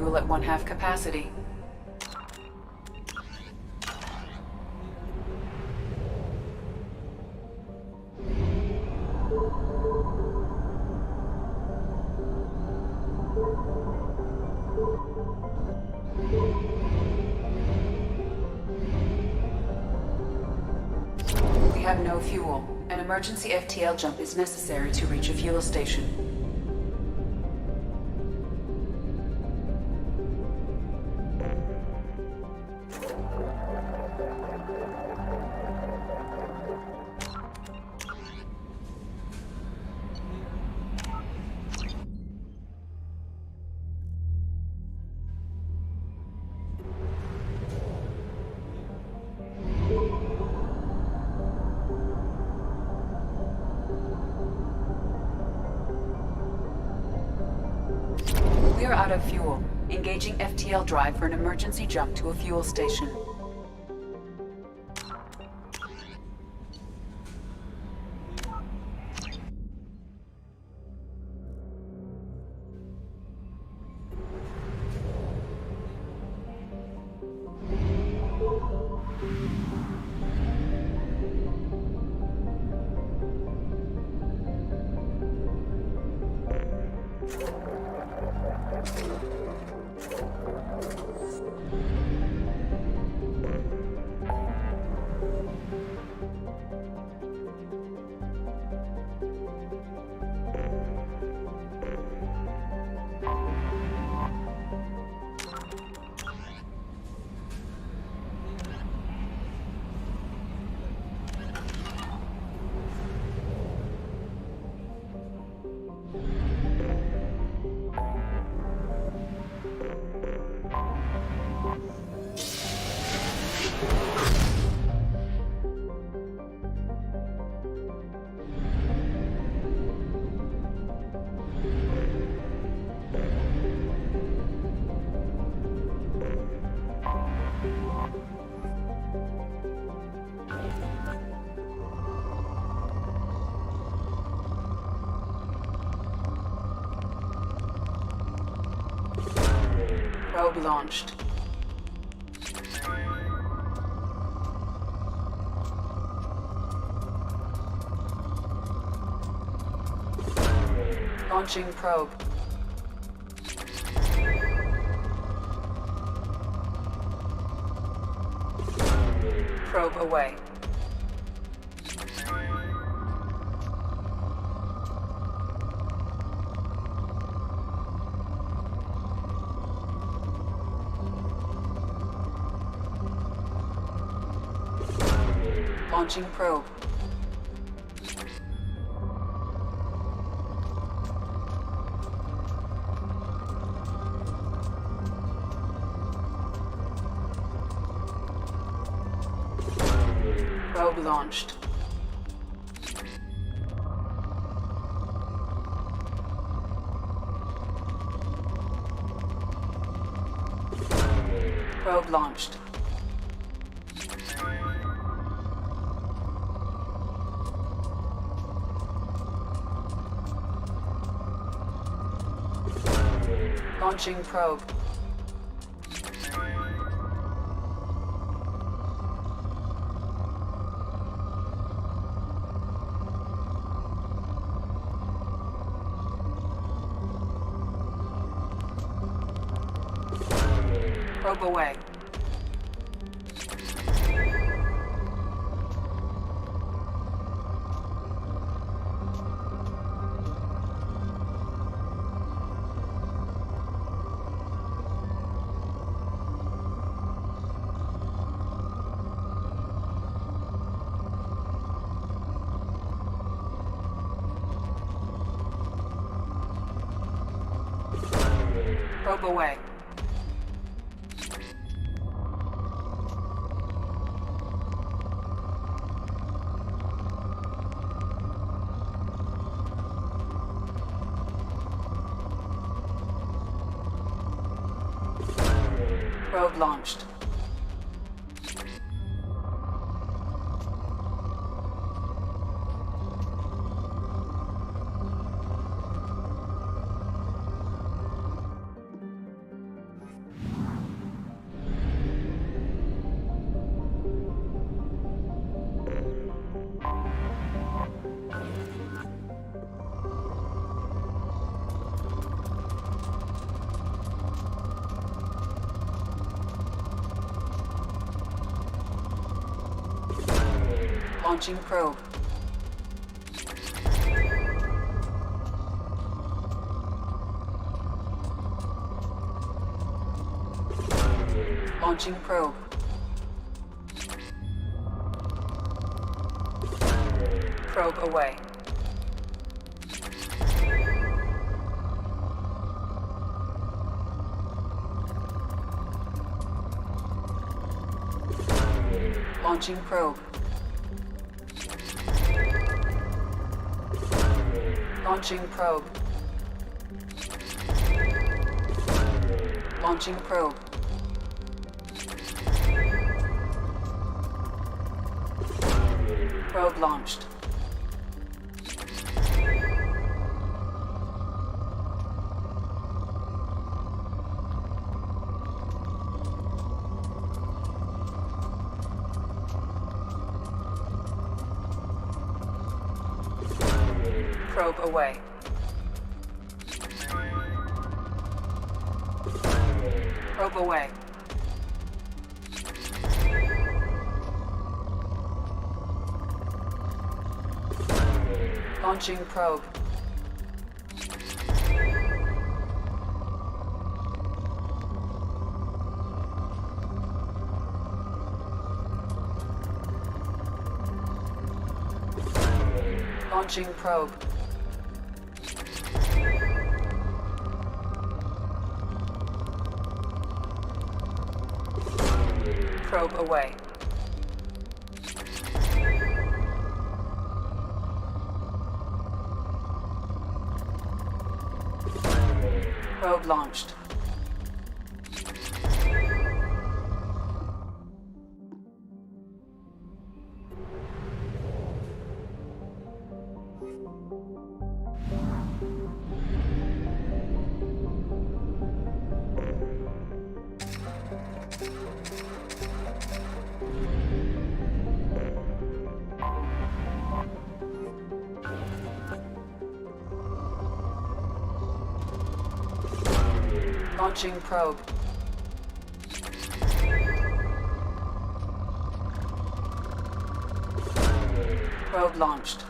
fuel at 1/2 capacity. We have no fuel. An emergency FTL jump is necessary to reach a fuel station. We are out of fuel. Engaging FTL drive for an emergency jump to a fuel station. Probe launched. Launching probe. Probe away. Launching probe. Probe launched. Probe launched. Launching probe. Probe away. Probe away. Probe launched. Launching probe. Launching probe. Probe away. Launching probe. Launching probe. Launching probe. Probe launched. Probe away. Probe away. Launching probe. Launching probe. Probe away. Probe launched. Launching probe. Probe launched.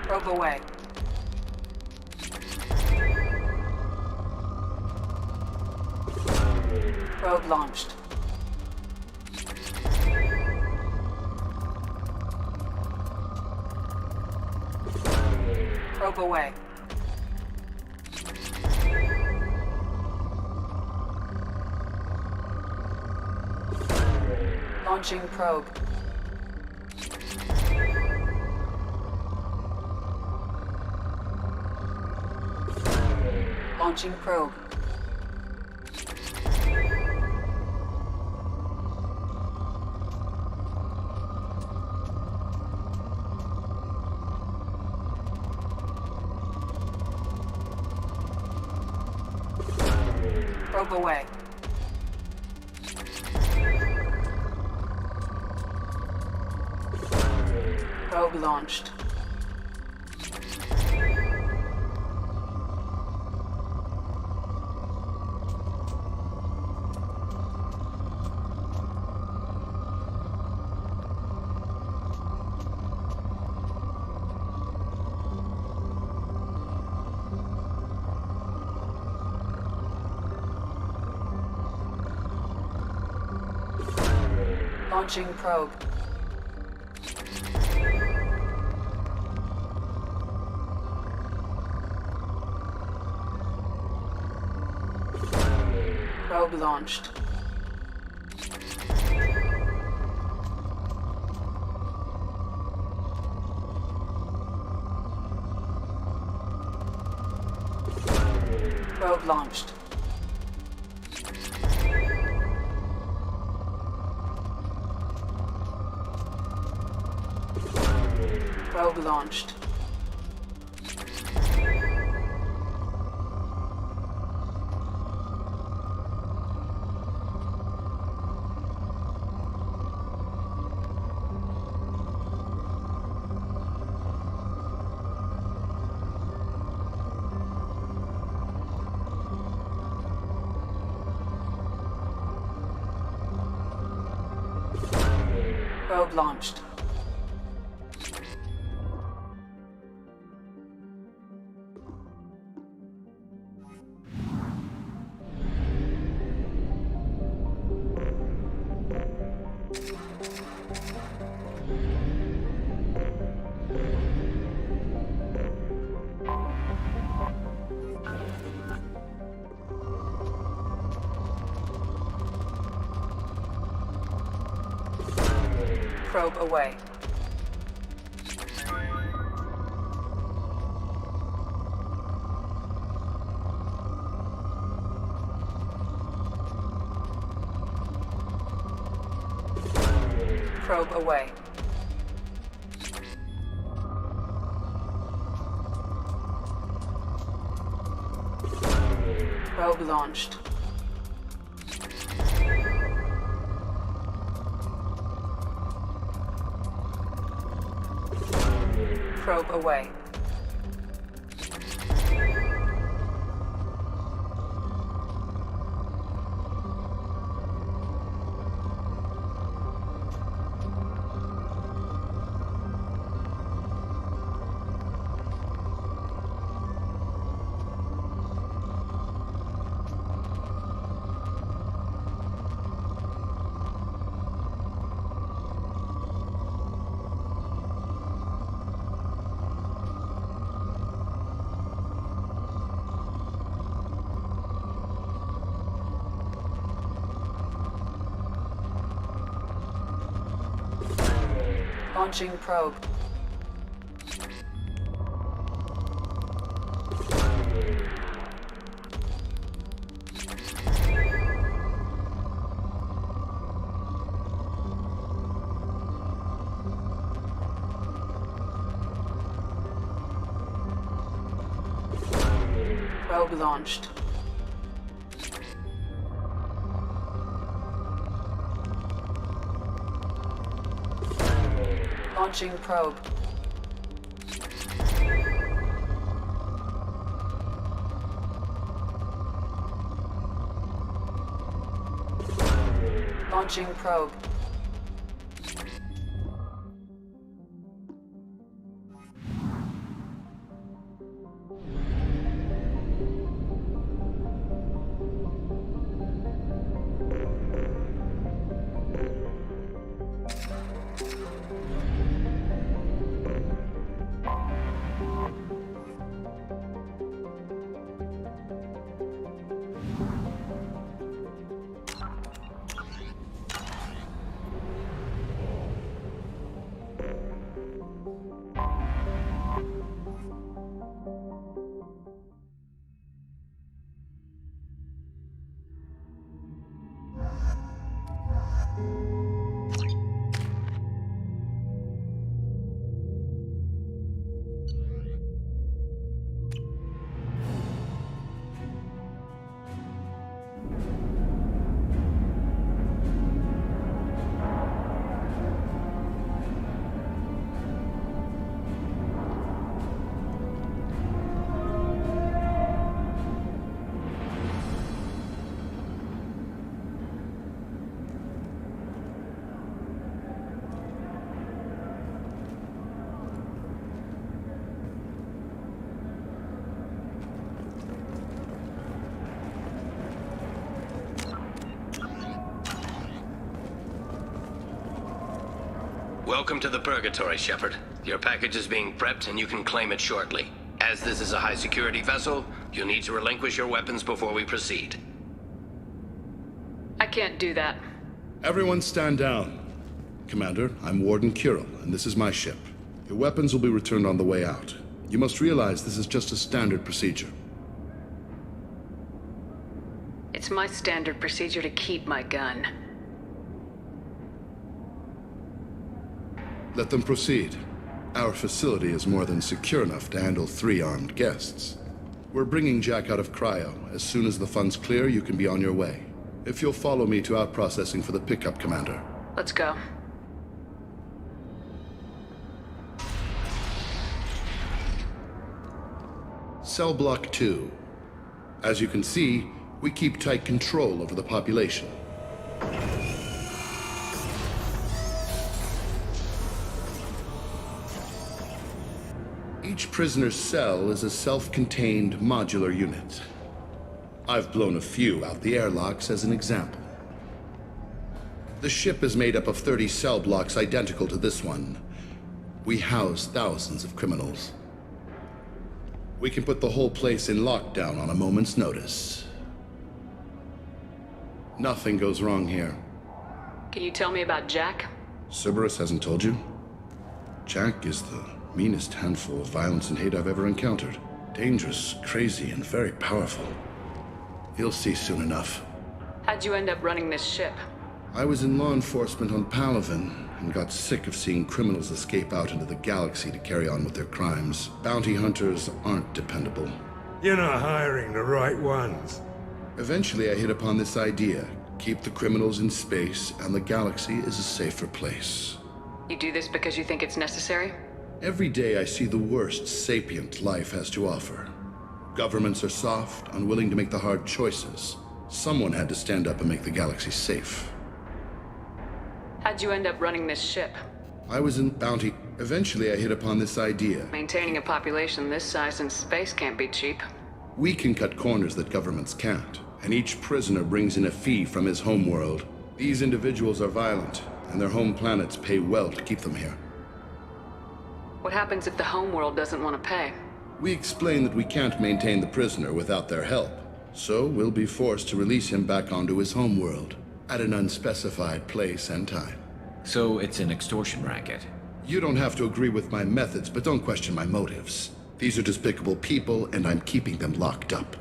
Probe away. Probe launched. Probe away. Launching probe. Launching probe. Probe away. Probe launched. Launching probe. Probe launched. Probe launched. Probe launched. Probe launched. Probe away. Probe away. Probe launched. Probe away. Launching probe. Probe launched. Launching probe. Launching probe. Welcome to the Purgatory, Shepard. Your package is being prepped and you can claim it shortly. As this is a high-security vessel, you'll need to relinquish your weapons before we proceed. I can't do that. Everyone stand down. Commander, I'm Warden Kirill, and this is my ship. Your weapons will be returned on the way out. You must realize this is just a standard procedure. It's my standard procedure to keep my gun. Let them proceed. Our facility is more than secure enough to handle 3 armed guests. We're bringing Jack out of cryo. As soon as the funds clear, you can be on your way. If you'll follow me to out-processing for the pickup, Commander. Let's go. Cell Block 2. As you can see, we keep tight control over the population. Each prisoner's cell is a self-contained modular unit. I've blown a few out the airlocks as an example. The ship is made up of 30 cell blocks identical to this one. We house thousands of criminals. We can put the whole place in lockdown on a moment's notice. Nothing goes wrong here. Can you tell me about Jack? Cerberus hasn't told you? Jack is the meanest handful of violence and hate I've ever encountered. Dangerous, crazy, and very powerful. You'll see soon enough. How'd you end up running this ship? I was in law enforcement on Palaven and got sick of seeing criminals escape out into the galaxy to carry on with their crimes. Bounty hunters aren't dependable. You're not hiring the right ones. Eventually I hit upon this idea. Keep the criminals in space and the galaxy is a safer place. You do this because you think it's necessary? Every day I see the worst sapient life has to offer. Governments are soft, unwilling to make the hard choices. Someone had to stand up and make the galaxy safe. How'd you end up running this ship? I was in bounty. Eventually I hit upon this idea. Maintaining a population this size in space can't be cheap. We can cut corners that governments can't, and each prisoner brings in a fee from his homeworld. These individuals are violent, and their home planets pay well to keep them here. What happens if the homeworld doesn't want to pay? We explain that we can't maintain the prisoner without their help, so we'll be forced to release him back onto his homeworld at an unspecified place and time. So it's an extortion racket. You don't have to agree with my methods, but don't question my motives. These are despicable people, and I'm keeping them locked up.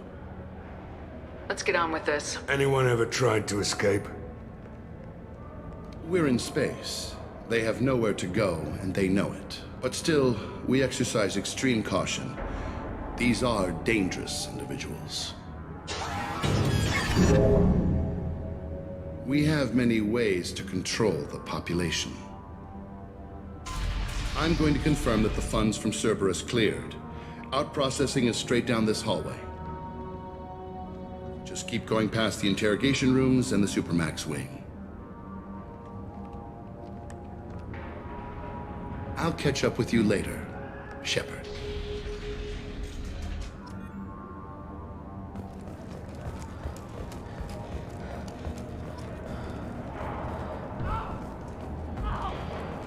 Let's get on with this. Anyone ever tried to escape? We're in space. They have nowhere to go, and they know it. But still, we exercise extreme caution. These are dangerous individuals. We have many ways to control the population. I'm going to confirm that the funds from Cerberus cleared. Outprocessing is straight down this hallway. Just keep going past the interrogation rooms and the Supermax wing. I'll catch up with you later, Shepard.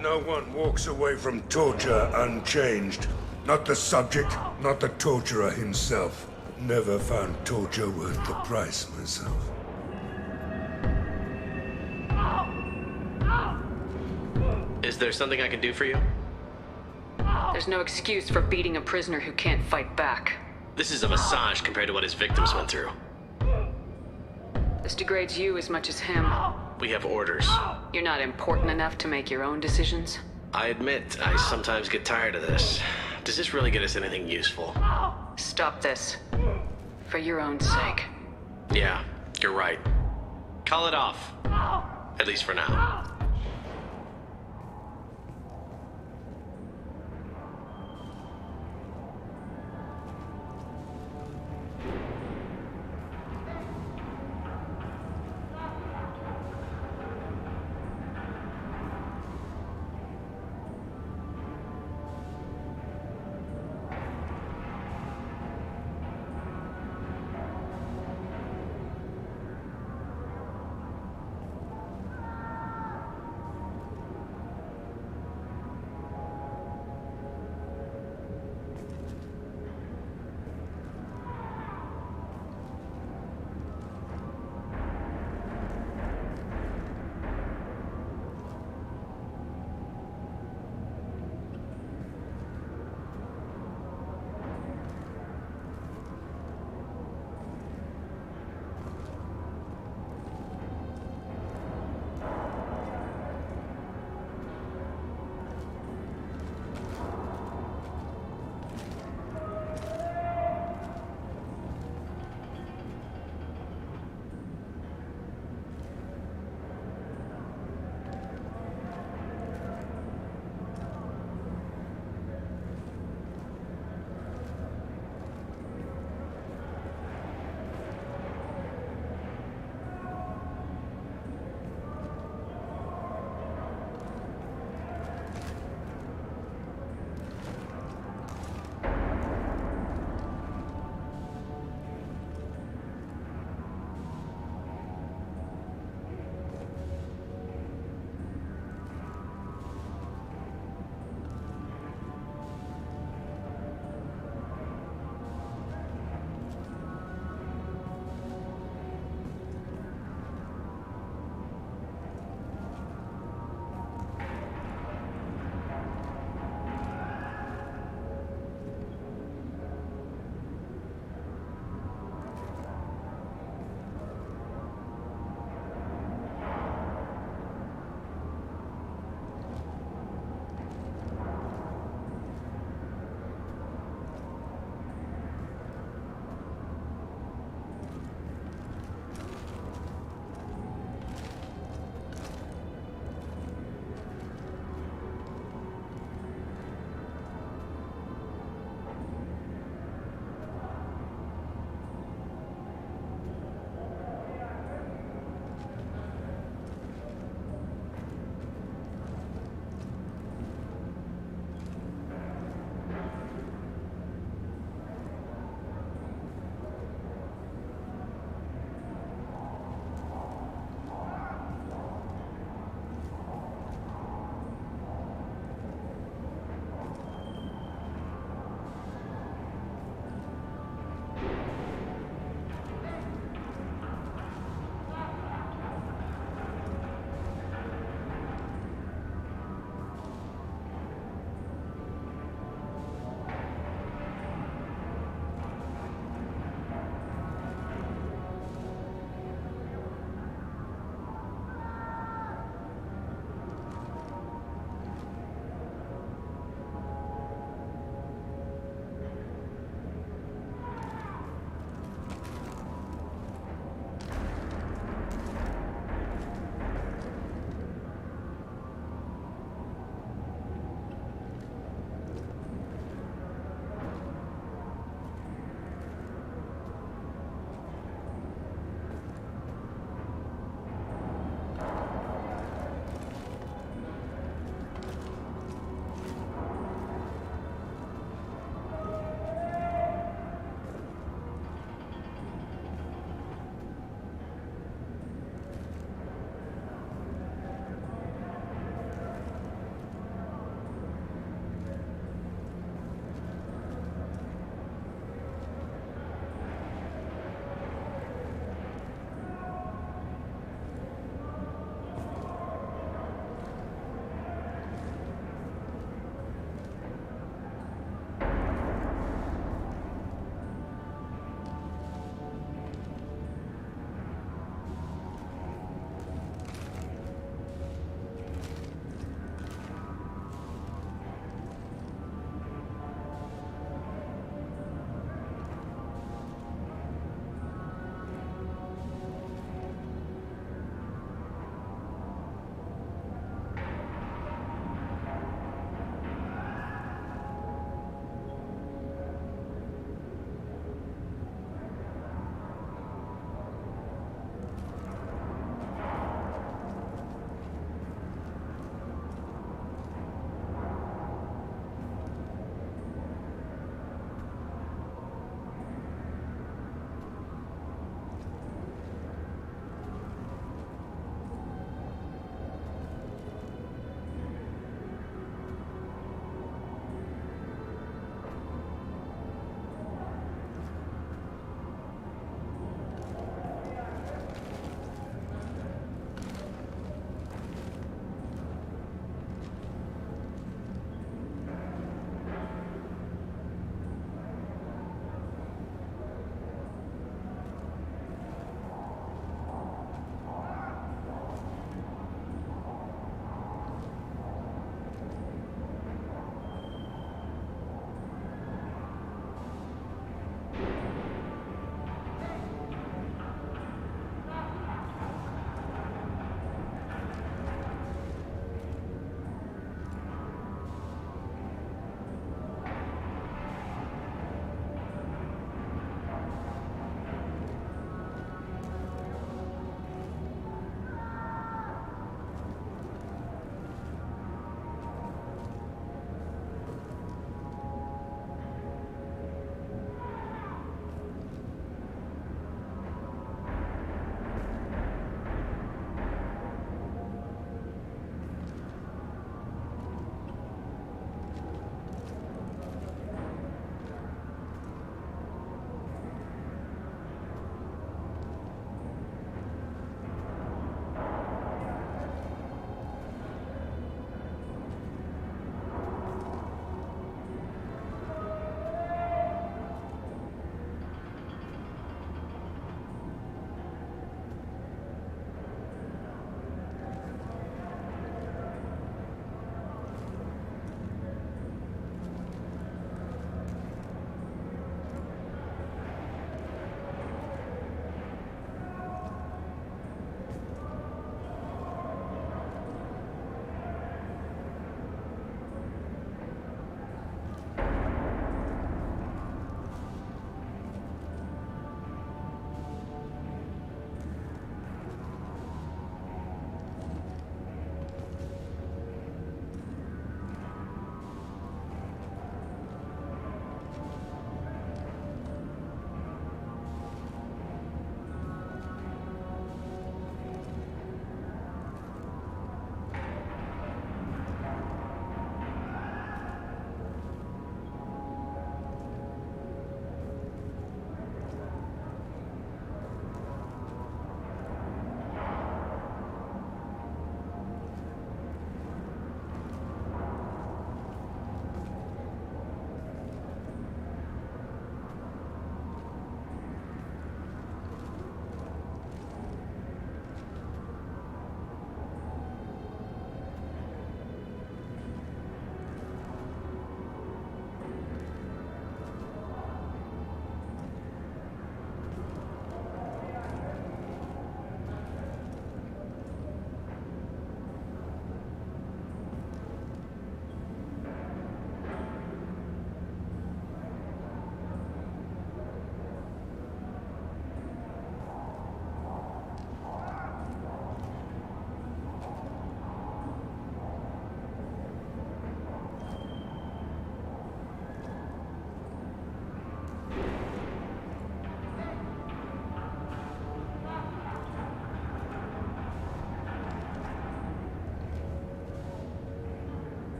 No one walks away from torture unchanged. Not the subject, not the torturer himself. Never found torture worth the price myself. Is there something I can do for you? There's no excuse for beating a prisoner who can't fight back. This is a massage compared to what his victims went through. This degrades you as much as him. We have orders. You're not important enough to make your own decisions. I admit, I sometimes get tired of this. Does this really get us anything useful? Stop this. For your own sake. Yeah, you're right. Call it off. At least for now.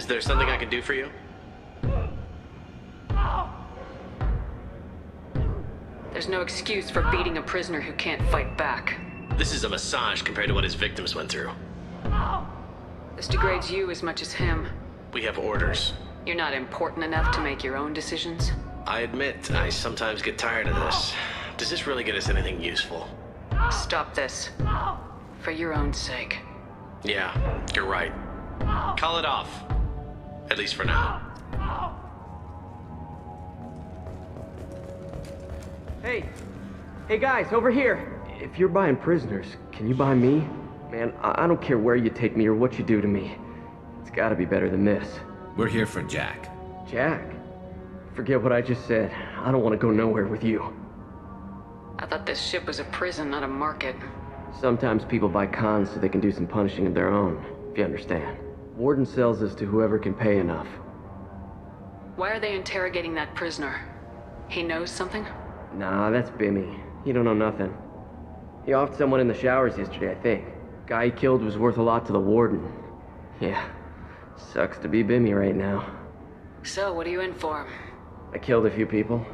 Is there something I can do for you? There's no excuse for beating a prisoner who can't fight back. This is a massage compared to what his victims went through. This degrades you as much as him. We have orders. You're not important enough to make your own decisions. I admit, I sometimes get tired of this. Does this really get us anything useful? Stop this. For your own sake. Yeah, you're right. Call it off. At least for now. Hey guys, over here! If you're buying prisoners, can you buy me? Man, I don't care where you take me or what you do to me. It's gotta be better than this. We're here for Jack. Jack? Forget what I just said. I don't want to go nowhere with you. I thought this ship was a prison, not a market. Sometimes people buy cons so they can do some punishing of their own, if you understand. Warden sells us to whoever can pay enough. Why are they interrogating that prisoner? He knows something? Nah, that's Bimmy. He don't know nothing. He offed someone in the showers yesterday, I think. Guy he killed was worth a lot to the warden. Yeah, sucks to be Bimmy right now. So, what are you in for? I killed a few people.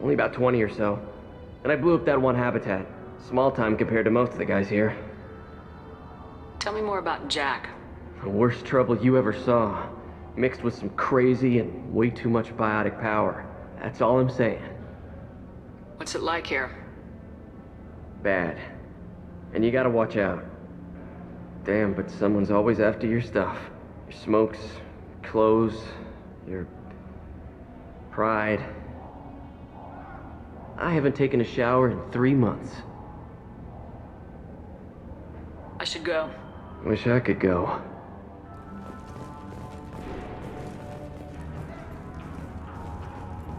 Only about 20 or so. And I blew up that one habitat. Small time compared to most of the guys here. Tell me more about Jack. The worst trouble you ever saw. Mixed with some crazy and way too much biotic power. That's all I'm saying. What's it like here? Bad. And you gotta watch out. Damn, but someone's always after your stuff. Your smokes, clothes, your pride. I haven't taken a shower in 3 months. I should go. Wish I could go.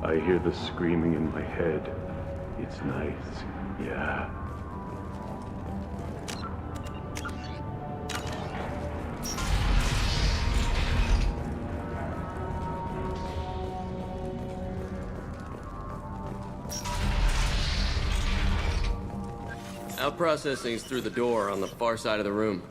I hear the screaming in my head. It's nice, yeah. Out processing's through the door on the far side of the room.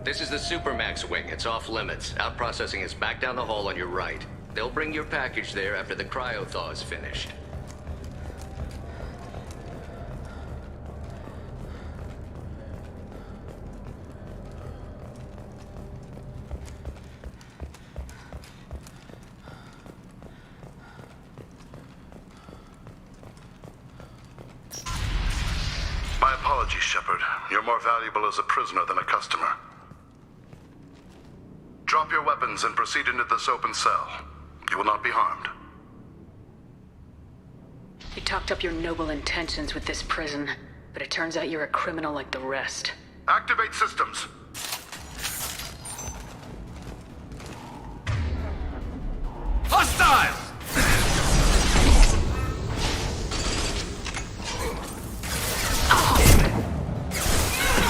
This is the Supermax wing. It's off limits. Out processing is back down the hall on your right. They'll bring your package there after the cryo-thaw is finished. My apologies, Shepard. You're more valuable as a prisoner than a customer. Drop your weapons and proceed into this open cell. You will not be harmed. You talked up your noble intentions with this prison, but it turns out you're a criminal like the rest. Activate systems. Hostiles!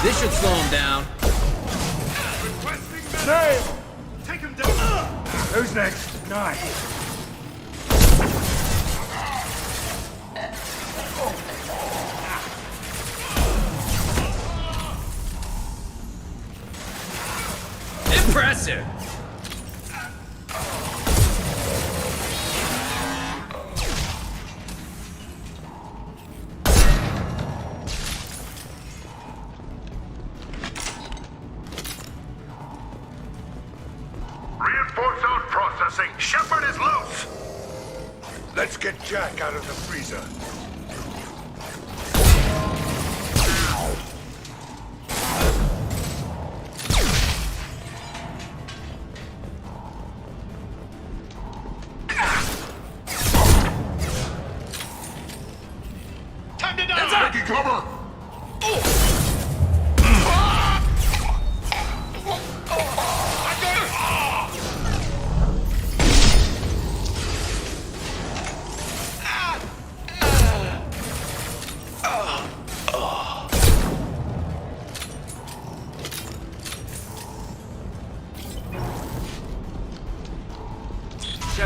This should slow him down. Name! Take him down! Who's next? Nine. Impressive! Reinforce out processing. Shepard is loose. Let's get Jack out of the freezer. Time to die! Taking cover.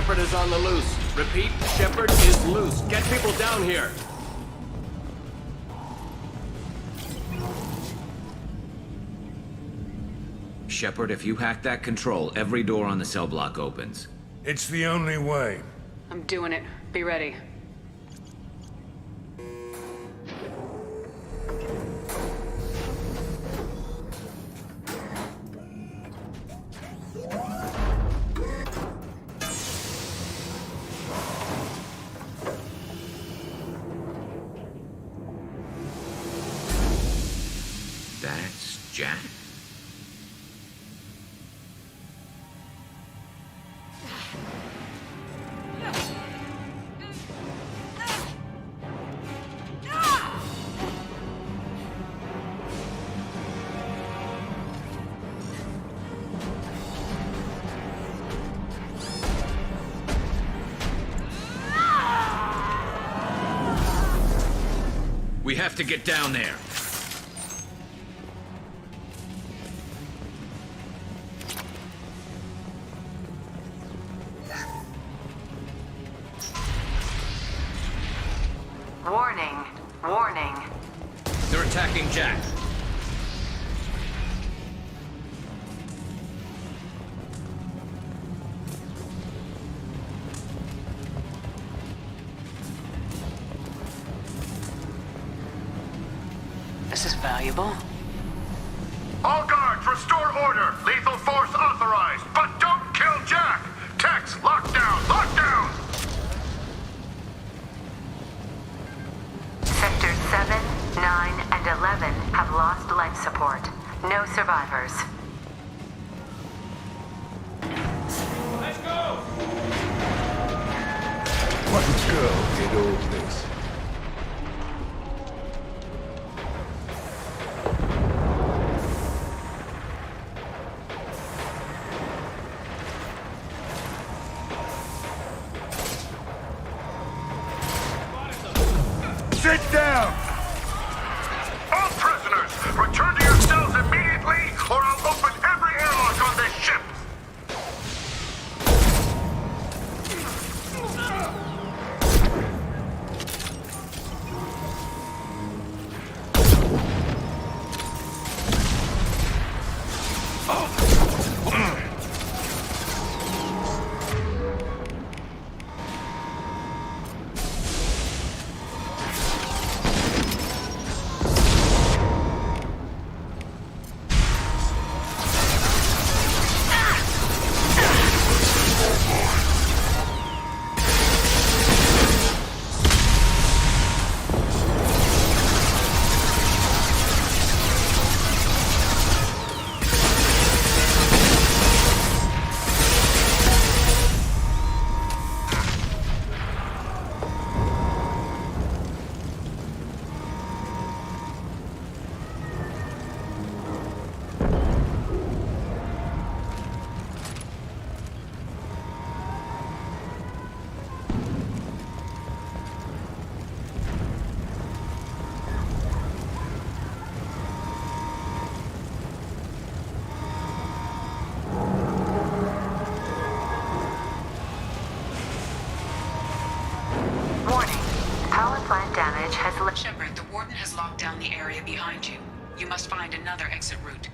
Shepard is on the loose. Repeat, Shepard is loose. Get people down here. Shepard, if you hack that control, every door on the cell block opens. It's the only way. I'm doing it. Be ready. That's Jack? We have to get down there. Warning. Warning. They're attacking Jack. This is valuable. All guards, restore order. Lethal force authorized. But don't kill Jack. Tex, lockdown, lockdown. Sectors 7, 9, and 11 have lost life support. No survivors. Let's go. What girl did all this? Sit down! All prisoners, return to your cells immediately, or I'll open every airlock on this ship. Shepard, the Warden has locked down the area behind you. You must find another exit route.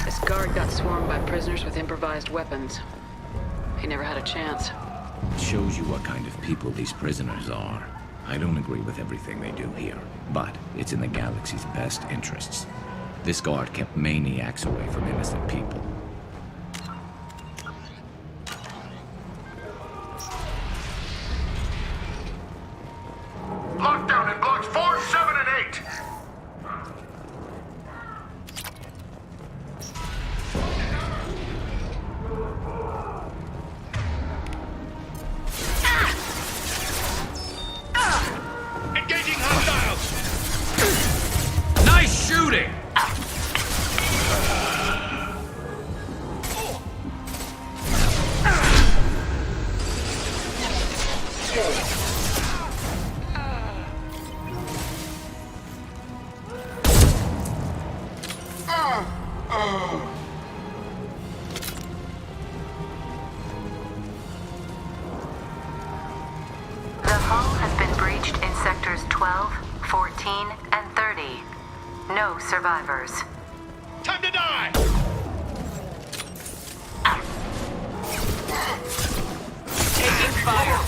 This guard got swarmed by prisoners with improvised weapons. He never had a chance. It shows you what kind of people these prisoners are. I don't agree with everything they do here, but it's in the galaxy's best interests. This guard kept maniacs away from innocent people. The hull has been breached in sectors 12, 14, and 30. No survivors. Time to die! Taking fire.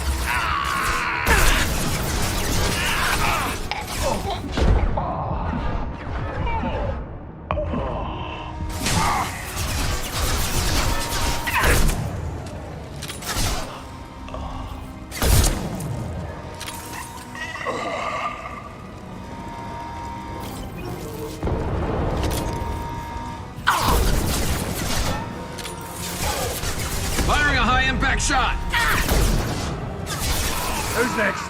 Firing a high-impact shot! Who's next?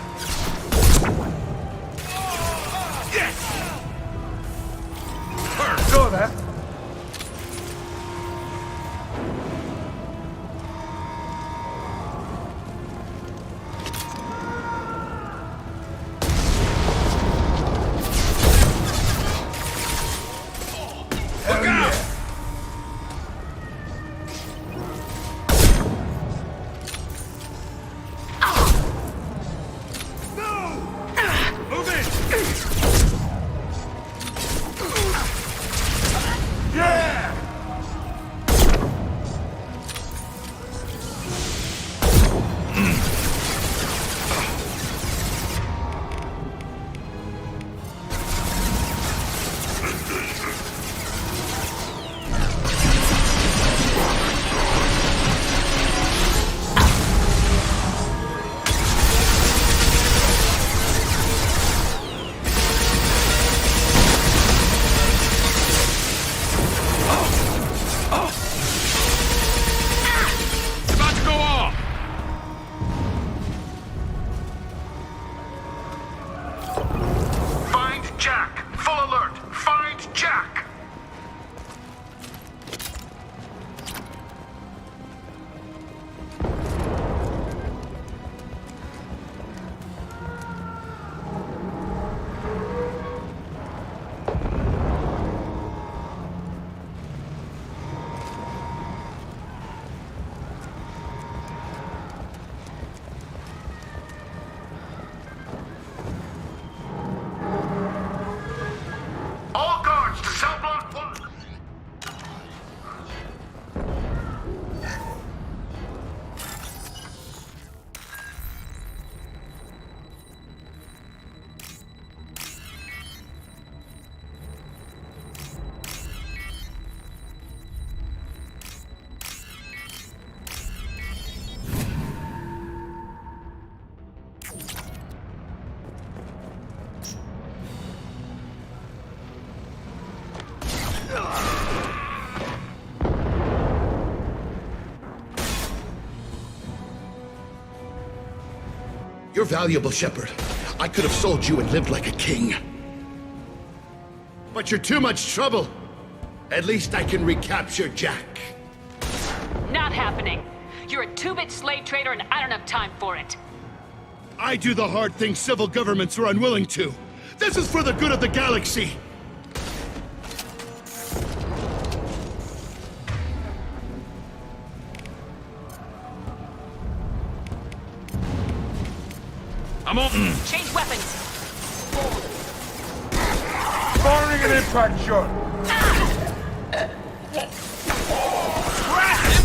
Yes! Saw that. Look out! Move in! Yeah! About to go off! Find Jack! Full alert! Find Jack! All guards to cell block 1! You're valuable, Shepard. I could have sold you and lived like a king. But you're too much trouble. At least I can recapture Jack. Not happening. You're a two-bit slave trader and I don't have time for it. I do the hard things civil governments are unwilling to. This is for the good of the galaxy. I'm open! Change weapons. Firing an impact shot.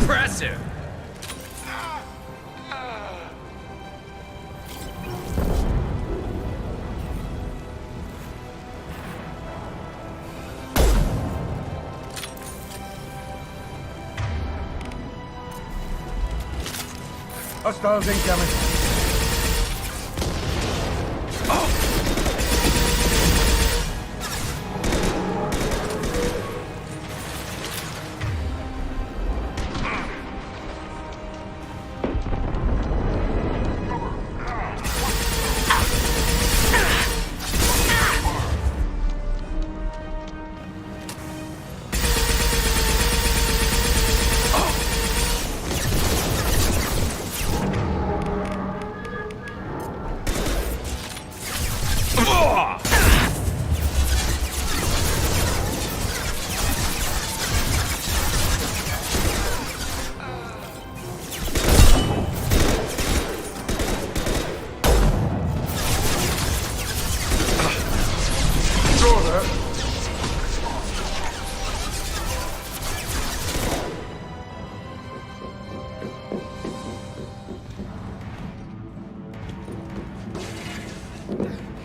Impressive! Hostiles incoming.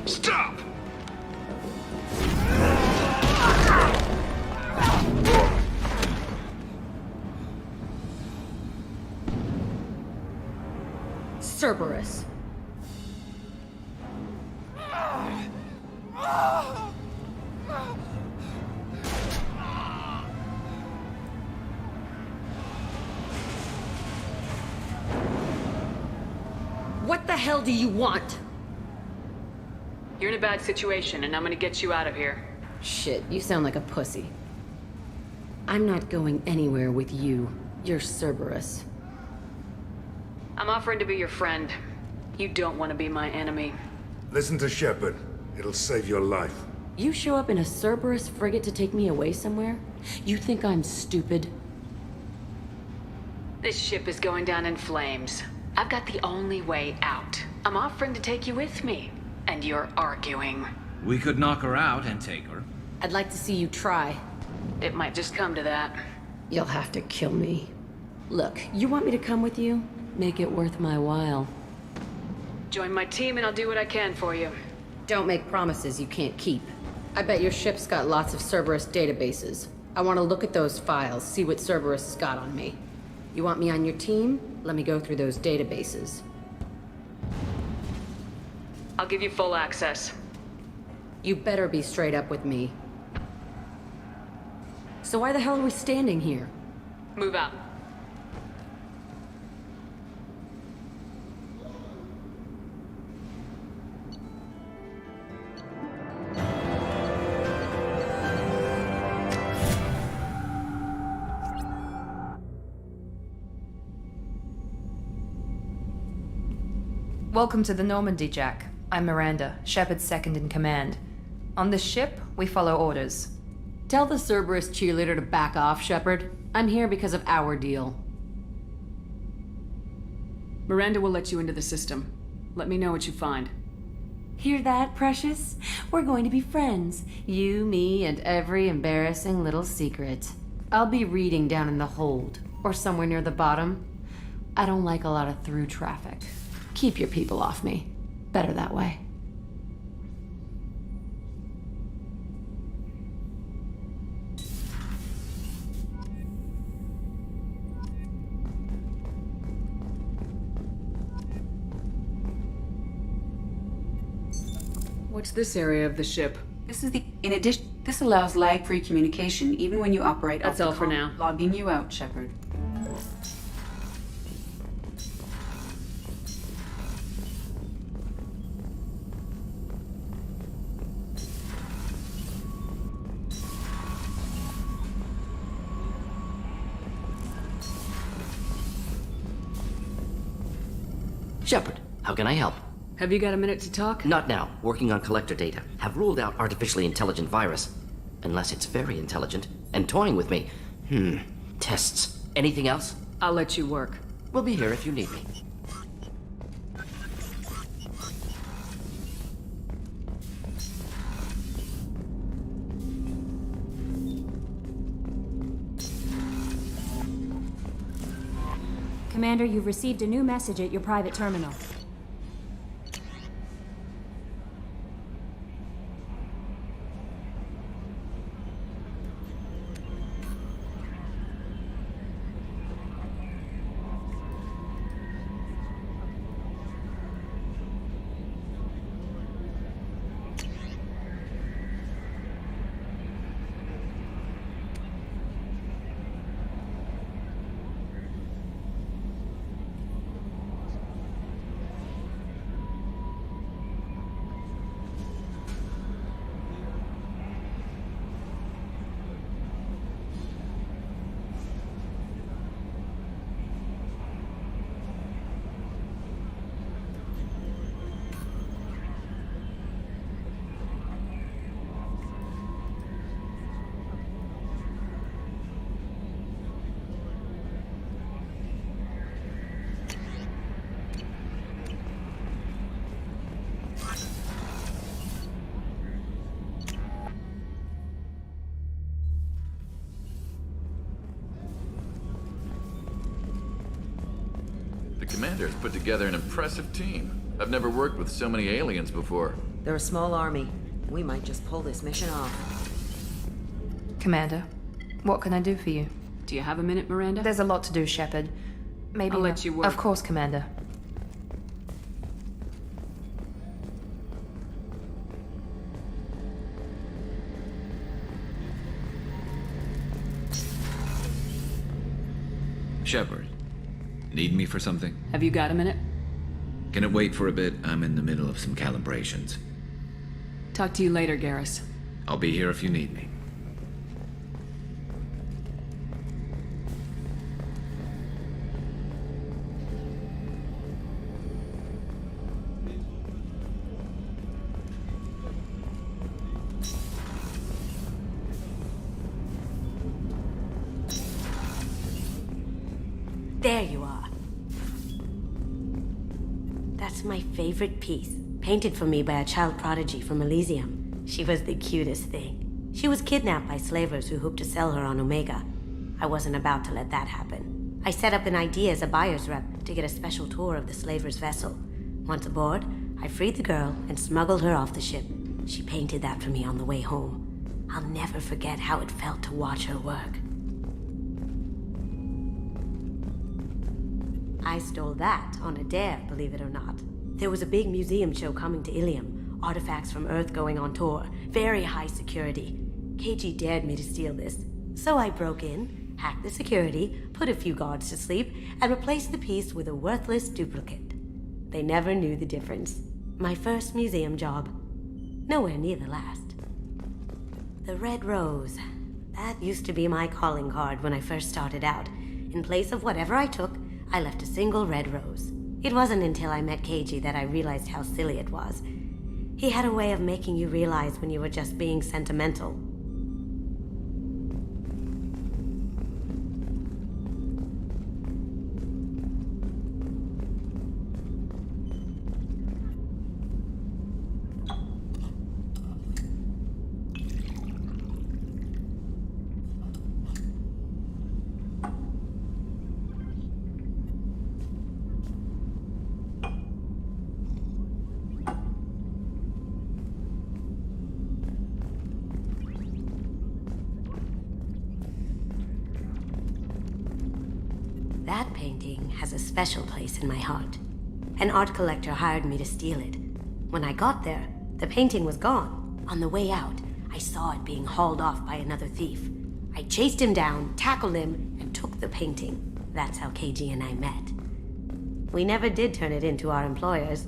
Stop! Cerberus. What the hell do you want? You're in a bad situation, and I'm gonna get you out of here. Shit, you sound like a pussy. I'm not going anywhere with you. You're Cerberus. I'm offering to be your friend. You don't want to be my enemy. Listen to Shepard. It'll save your life. You show up in a Cerberus frigate to take me away somewhere? You think I'm stupid? This ship is going down in flames. I've got the only way out. I'm offering to take you with me, and you're arguing. We could knock her out and take her. I'd like to see you try. It might just come to that. You'll have to kill me. Look, you want me to come with you? Make it worth my while. Join my team and I'll do what I can for you. Don't make promises you can't keep. I bet your ship's got lots of Cerberus databases. I want to look at those files, see what Cerberus has got on me. You want me on your team? Let me go through those databases. I'll give you full access. You better be straight up with me. So why the hell are we standing here? Move out. Welcome to the Normandy, Jack. I'm Miranda, Shepard's second in command. On this ship, we follow orders. Tell the Cerberus cheerleader to back off, Shepard. I'm here because of our deal. Miranda will let you into the system. Let me know what you find. Hear that, Precious? We're going to be friends. You, me, and every embarrassing little secret. I'll be reading down in the hold, or somewhere near the bottom. I don't like a lot of through traffic. Keep your people off me. Better that way. What's this area of the ship? This allows lag-free communication even when you operate off That's all the for now. Logging you out, Shepard. Shepard, how can I help? Have you got a minute to talk? Not now. Working on collector data. Have ruled out artificially intelligent virus. Unless it's very intelligent. And toying with me. Tests. Anything else? I'll let you work. We'll be here if you need me. Commander, you've received a new message at your private terminal. The commander has put together an impressive team. I've never worked with so many aliens before. They're a small army. We might just pull this mission off. Commander, what can I do for you? Do you have a minute, Miranda? There's a lot to do, Shepard. Maybe I'll let you work. Of course, Commander. Shepard, need me for something? Have you got a minute? Can it wait for a bit? I'm in the middle of some calibrations. Talk to you later, Garrus. I'll be here if you need me. There you are. That's my favorite piece, painted for me by a child prodigy from Elysium. She was the cutest thing. She was kidnapped by slavers who hoped to sell her on Omega. I wasn't about to let that happen. I set up an idea as a buyer's rep to get a special tour of the slaver's vessel. Once aboard, I freed the girl and smuggled her off the ship. She painted that for me on the way home. I'll never forget how it felt to watch her work. I stole that on a dare, believe it or not. There was a big museum show coming to Ilium. Artifacts from Earth going on tour. Very high security. KG dared me to steal this. So I broke in, hacked the security, put a few guards to sleep, and replaced the piece with a worthless duplicate. They never knew the difference. My first museum job. Nowhere near the last. The Red Rose. That used to be my calling card when I first started out. In place of whatever I took, I left a single red rose. It wasn't until I met KG that I realized how silly it was. He had a way of making you realize when you were just being sentimental. That painting has a special place in my heart. An art collector hired me to steal it. When I got there, the painting was gone. On the way out, I saw it being hauled off by another thief. I chased him down, tackled him, and took the painting. That's how KG and I met. We never did turn it in to our employers.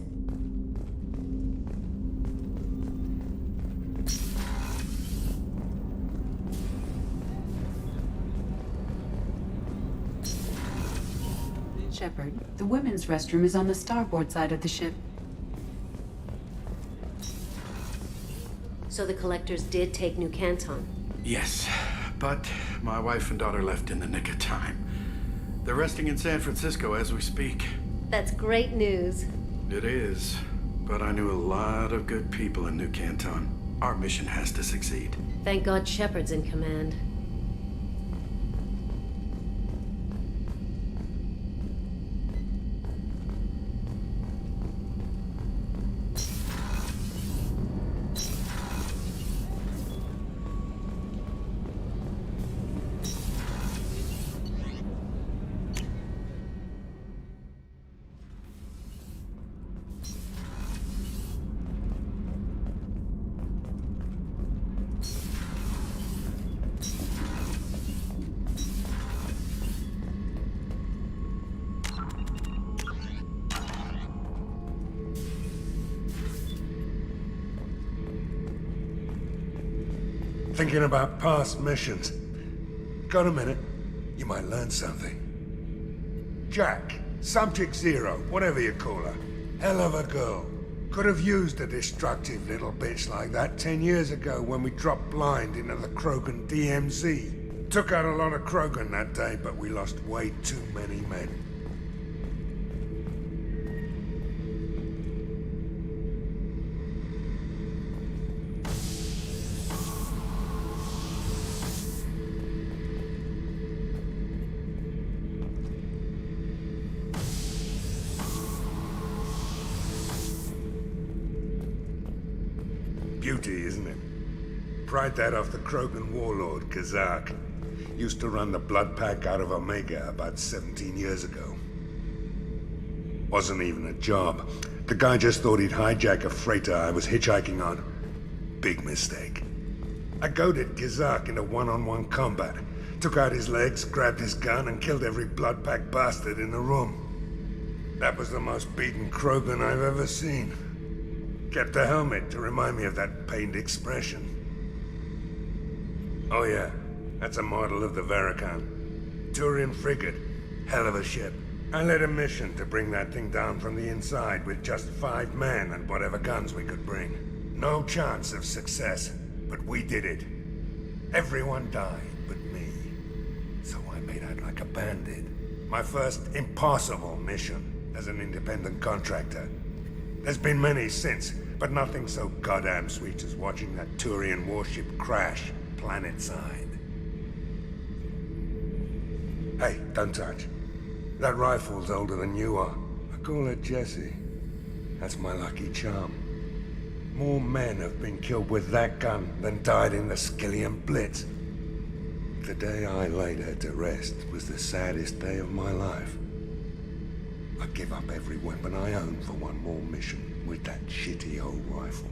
Shepard, the women's restroom is on the starboard side of the ship. So the collectors did take New Canton? Yes, but my wife and daughter left in the nick of time. They're resting in San Francisco as we speak. That's great news. It is, but I knew a lot of good people in New Canton. Our mission has to succeed. Thank God Shepard's in command. Thinking about past missions. Got a minute? You might learn something. Jack, Subject Zero, whatever you call her. Hell of a girl. Could have used a destructive little bitch like that 10 years ago when we dropped blind into the Krogan DMZ. Took out a lot of Krogan that day, but we lost way too many men. beauty, isn't it? Pried that off the Krogan warlord, Kazak. Used to run the Blood Pack out of Omega about 17 years ago. Wasn't even a job. The guy just thought he'd hijack a freighter I was hitchhiking on. Big mistake. I goaded Kazak into one-on-one combat. Took out his legs, grabbed his gun, and killed every Blood Pack bastard in the room. That was the most beaten Krogan I've ever seen. Kept a helmet to remind me of that pained expression. Oh yeah, that's a model of the Veracon. Turian frigate. Hell of a ship. I led a mission to bring that thing down from the inside with just 5 men and whatever guns we could bring. No chance of success, but we did it. Everyone died but me. So I made out like a bandit. My first impossible mission as an independent contractor. There's been many since, but nothing so goddamn sweet as watching that Turian warship crash planet-side. Hey, don't touch. That rifle's older than you are. I call it Jesse. That's my lucky charm. More men have been killed with that gun than died in the Skillian Blitz. The day I laid her to rest was the saddest day of my life. I'd give up every weapon I own for one more mission with that shitty old rifle.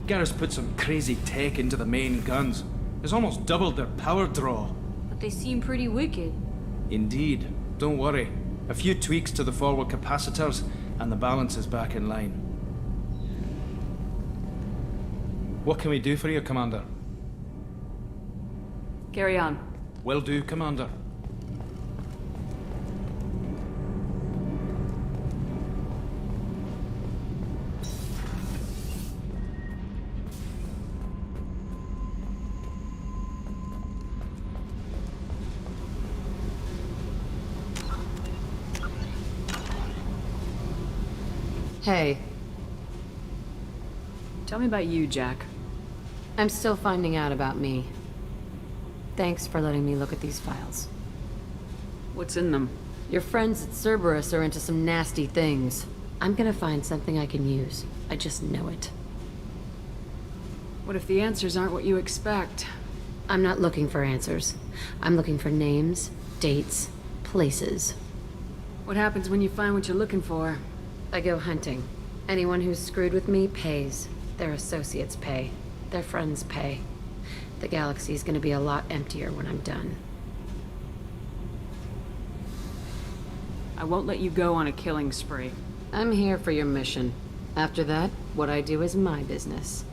Garrus put some crazy tech into the main guns. It's almost doubled their power draw. But they seem pretty wicked. Indeed. Don't worry. A few tweaks to the forward capacitors, and the balance is back in line. What can we do for you, Commander? Carry on. Will do, Commander. Hey. Tell me about you, Jack. I'm still finding out about me. Thanks for letting me look at these files. What's in them? Your friends at Cerberus are into some nasty things. I'm gonna find something I can use. I just know it. What if the answers aren't what you expect? I'm not looking for answers. I'm looking for names, dates, places. What happens when you find what you're looking for? I go hunting. Anyone who's screwed with me pays. Their associates pay. Their friends pay. The galaxy's gonna be a lot emptier when I'm done. I won't let you go on a killing spree. I'm here for your mission. After that, what I do is my business.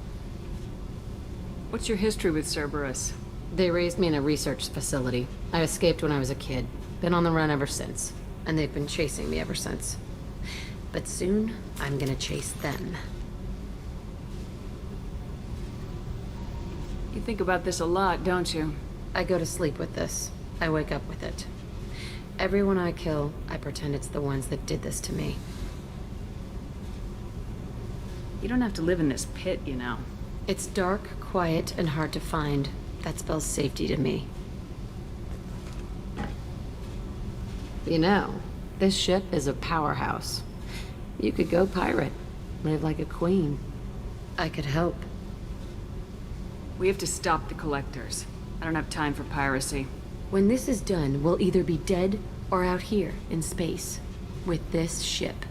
What's your history with Cerberus? They raised me in a research facility. I escaped when I was a kid. Been on the run ever since. And they've been chasing me ever since. But soon, I'm gonna chase them. You think about this a lot, don't you? I go to sleep with this. I wake up with it. Everyone I kill, I pretend it's the ones that did this to me. You don't have to live in this pit, you know. It's dark, quiet, and hard to find. That spells safety to me. You know, this ship is a powerhouse. You could go pirate. Live like a queen. I could help. We have to stop the Collectors. I don't have time for piracy. When this is done, we'll either be dead or out here in space. With this ship.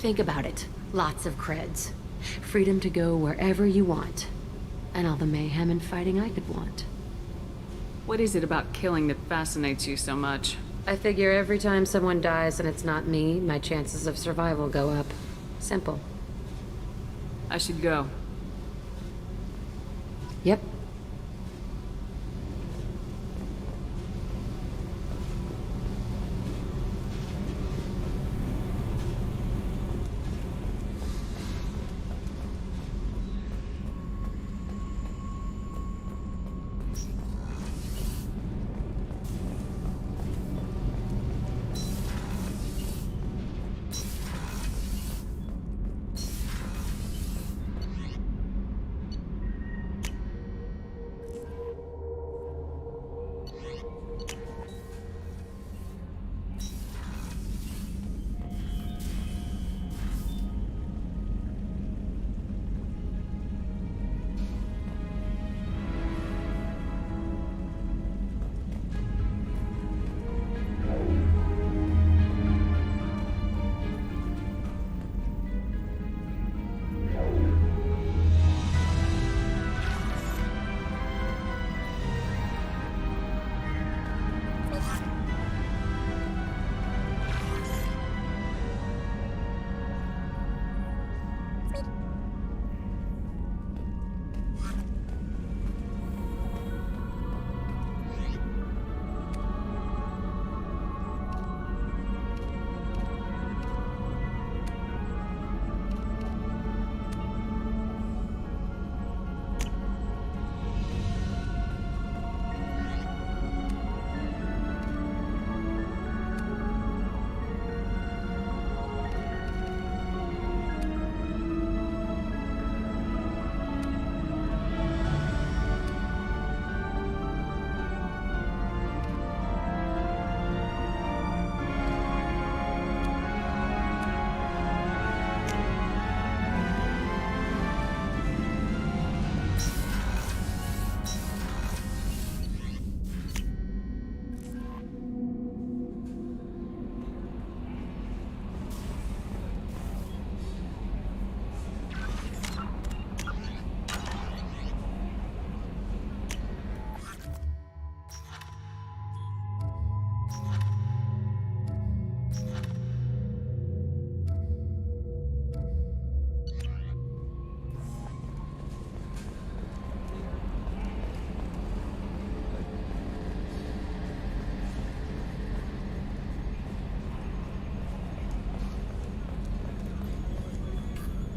Think about it. Lots of creds. Freedom to go wherever you want. And all the mayhem and fighting I could want. What is it about killing that fascinates you so much? I figure every time someone dies and it's not me, my chances of survival go up. Simple. I should go. Yep.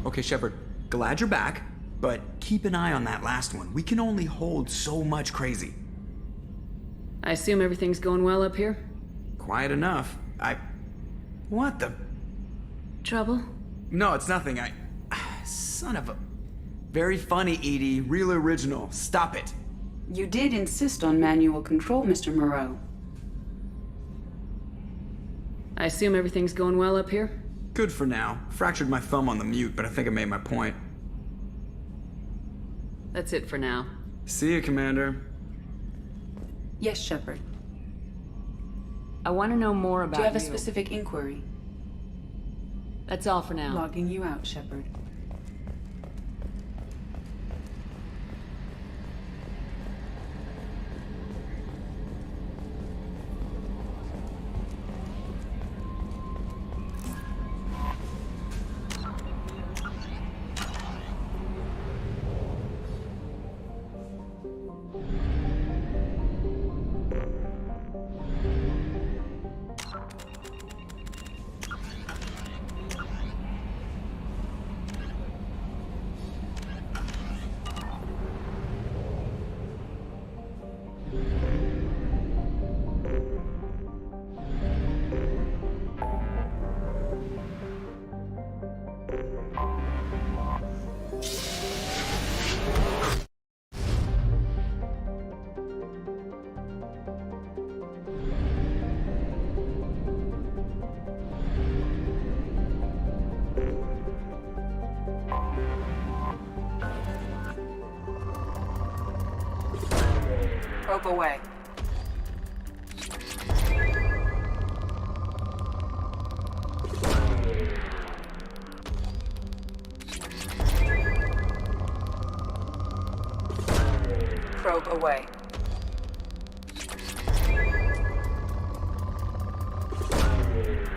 Okay, Shepard, glad you're back, but keep an eye on that last one. We can only hold so much crazy. I assume everything's going well up here? Quiet enough. What the? Trouble? No, it's nothing. Son of a... Very funny, Edie. Real original. Stop it. You did insist on manual control, Mr. Moreau. I assume everything's going well up here? Good for now. Fractured my thumb on the mute, but I think I made my point. That's it for now. See you, Commander. Yes, Shepard. I want to know more about Do you have a specific inquiry? That's all for now. Logging you out, Shepard. Probe away. Probe away.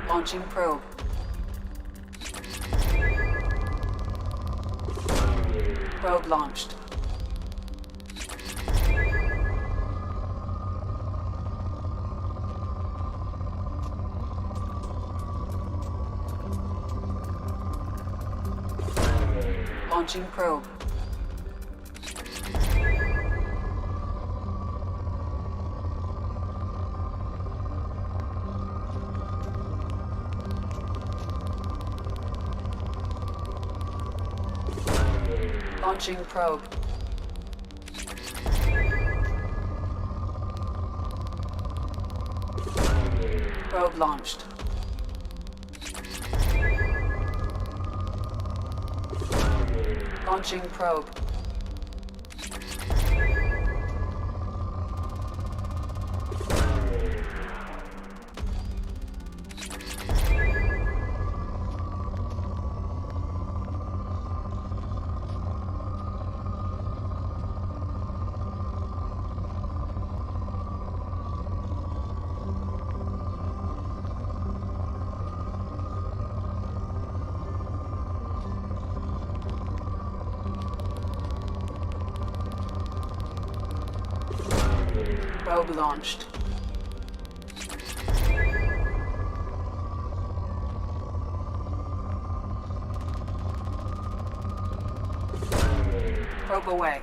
Launching probe. Probe launched. Launching probe. Launching probe. Probe launched. Launching probe. Probe launched. Probe away.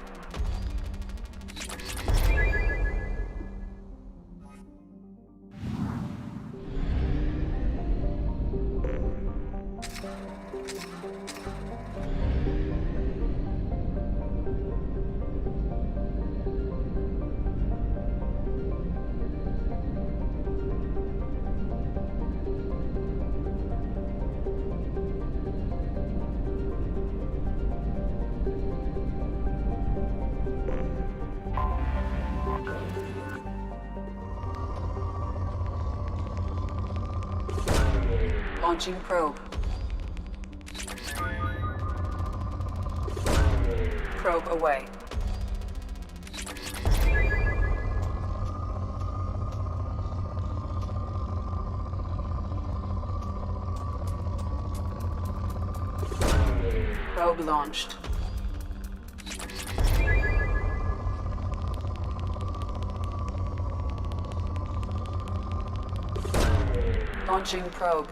Launching probe. Probe away. Probe launched. Launching probe.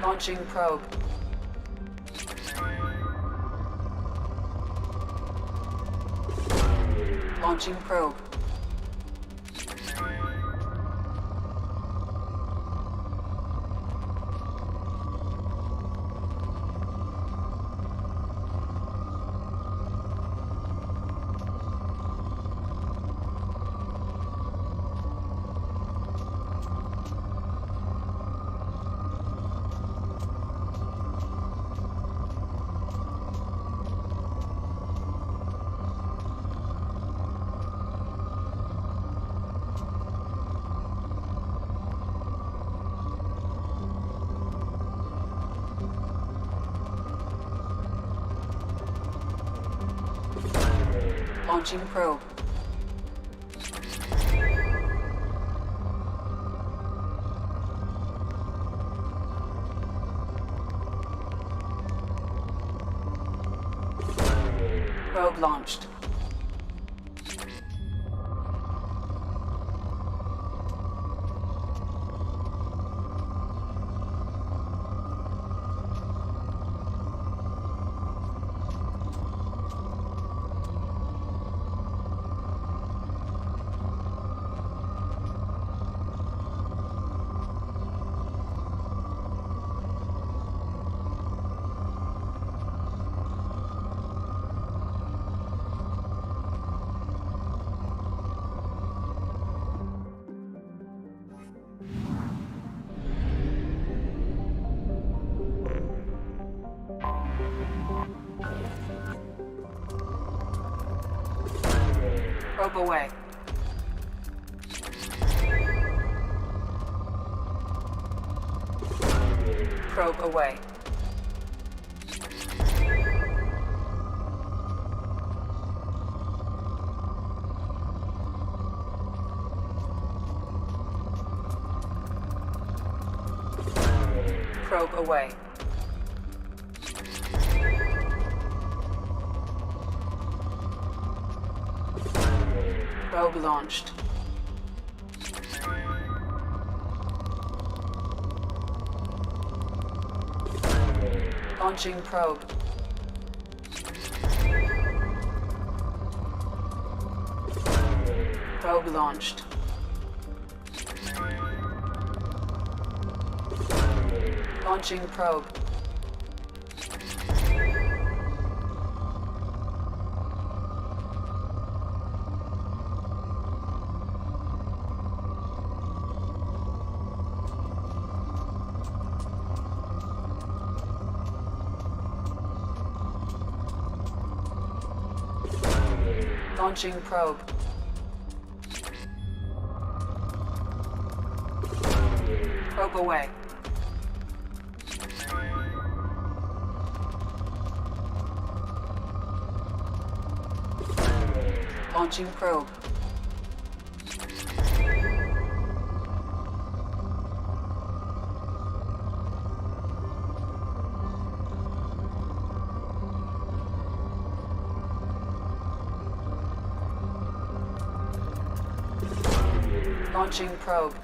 Launching probe. Launching probe. Launching probe. Probe launched. Probe away. Probe away. Probe away. Probe launched. Launching probe. Probe launched. Launching probe. Launching probe. Probe away. Launching probe. Launching probe.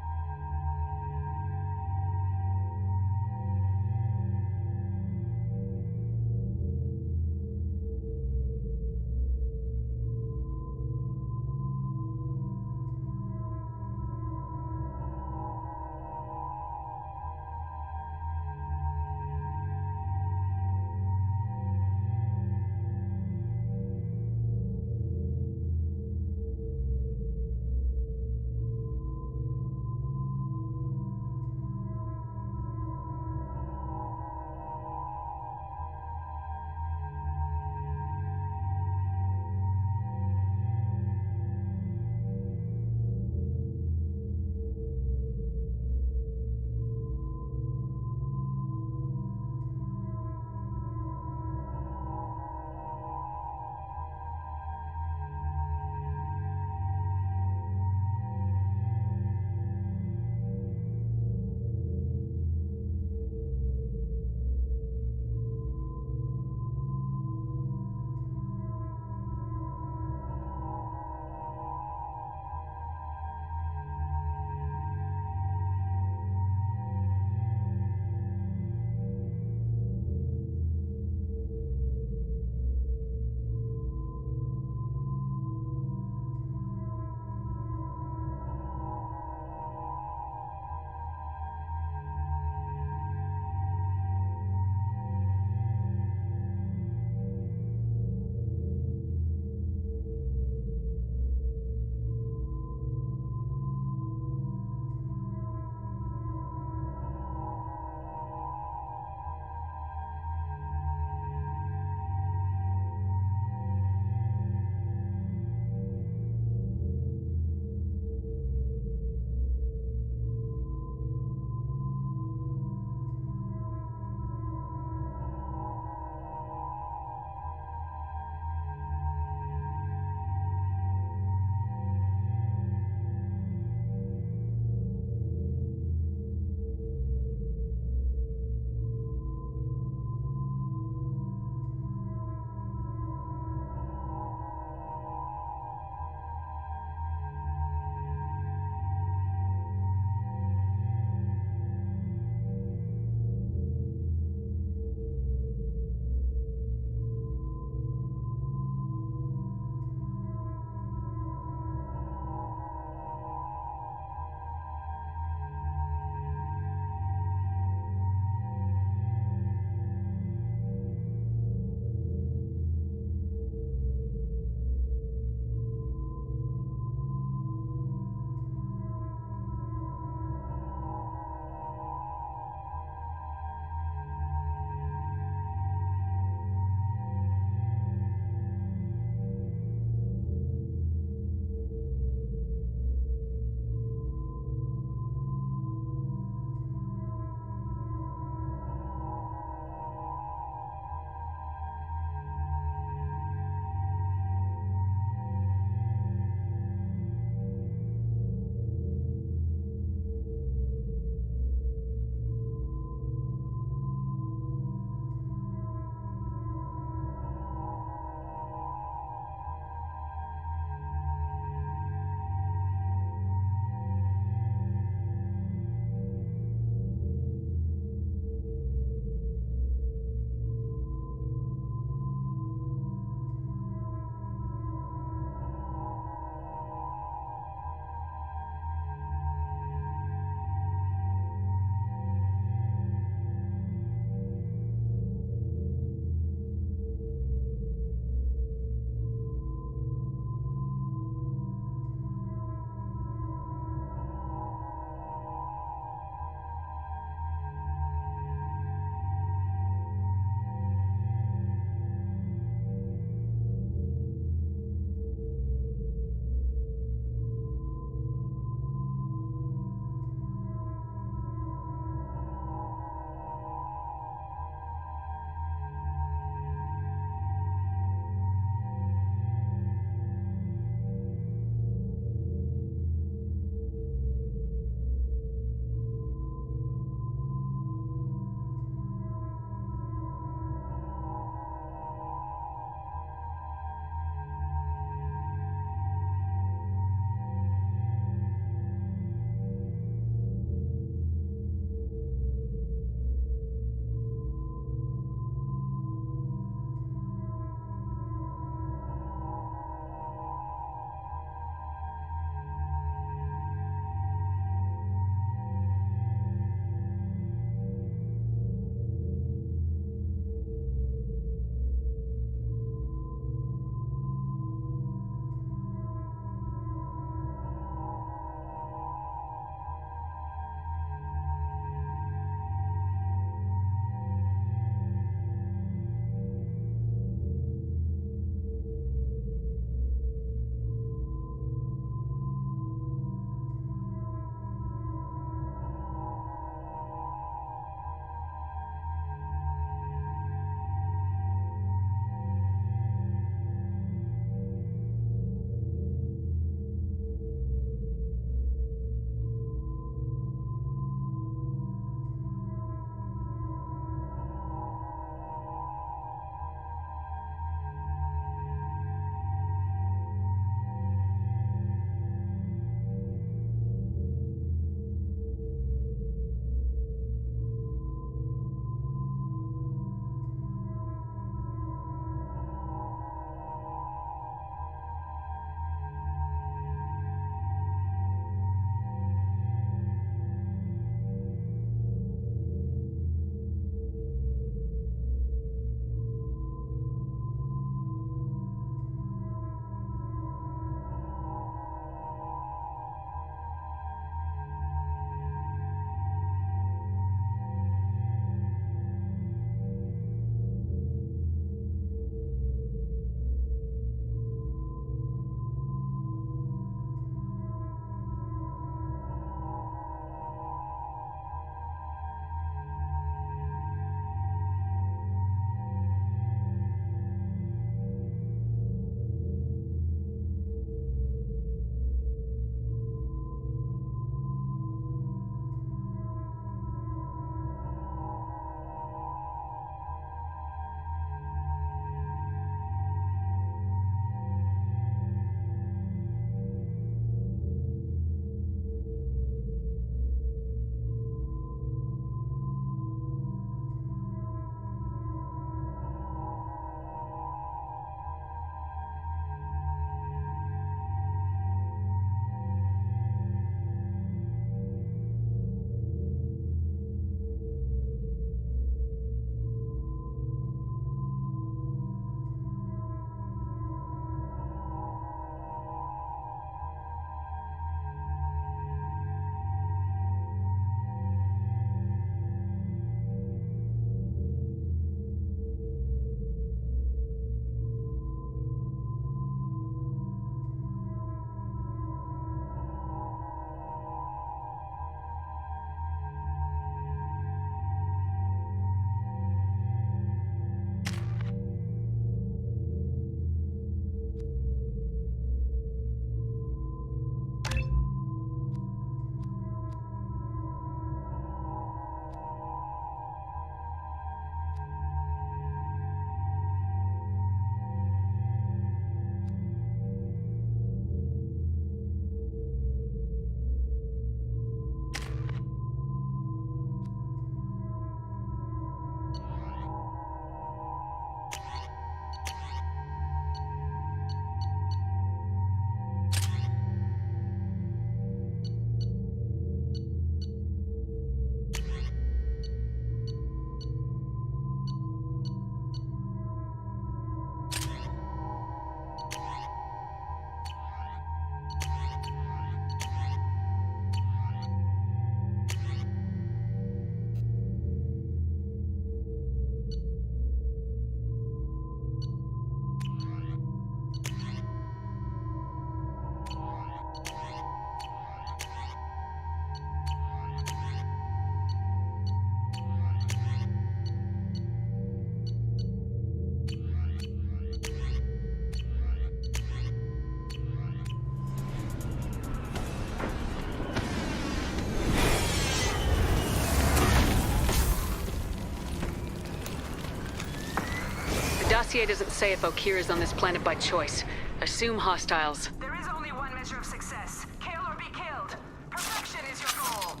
dossier doesn't say if Okeer is on this planet by choice. Assume hostiles. There is only one measure of success. Kill or be killed. Perfection is your goal.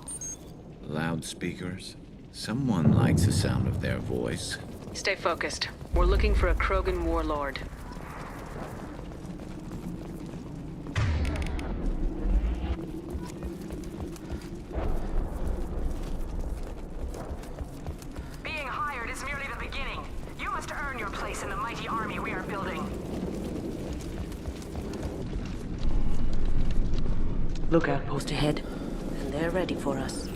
Loudspeakers? Someone likes the sound of their voice. Stay focused. We're looking for a Krogan warlord. Being hired is merely the beginning. You must earn your place in the mighty army we are building. Lookout post ahead, and they're ready for us.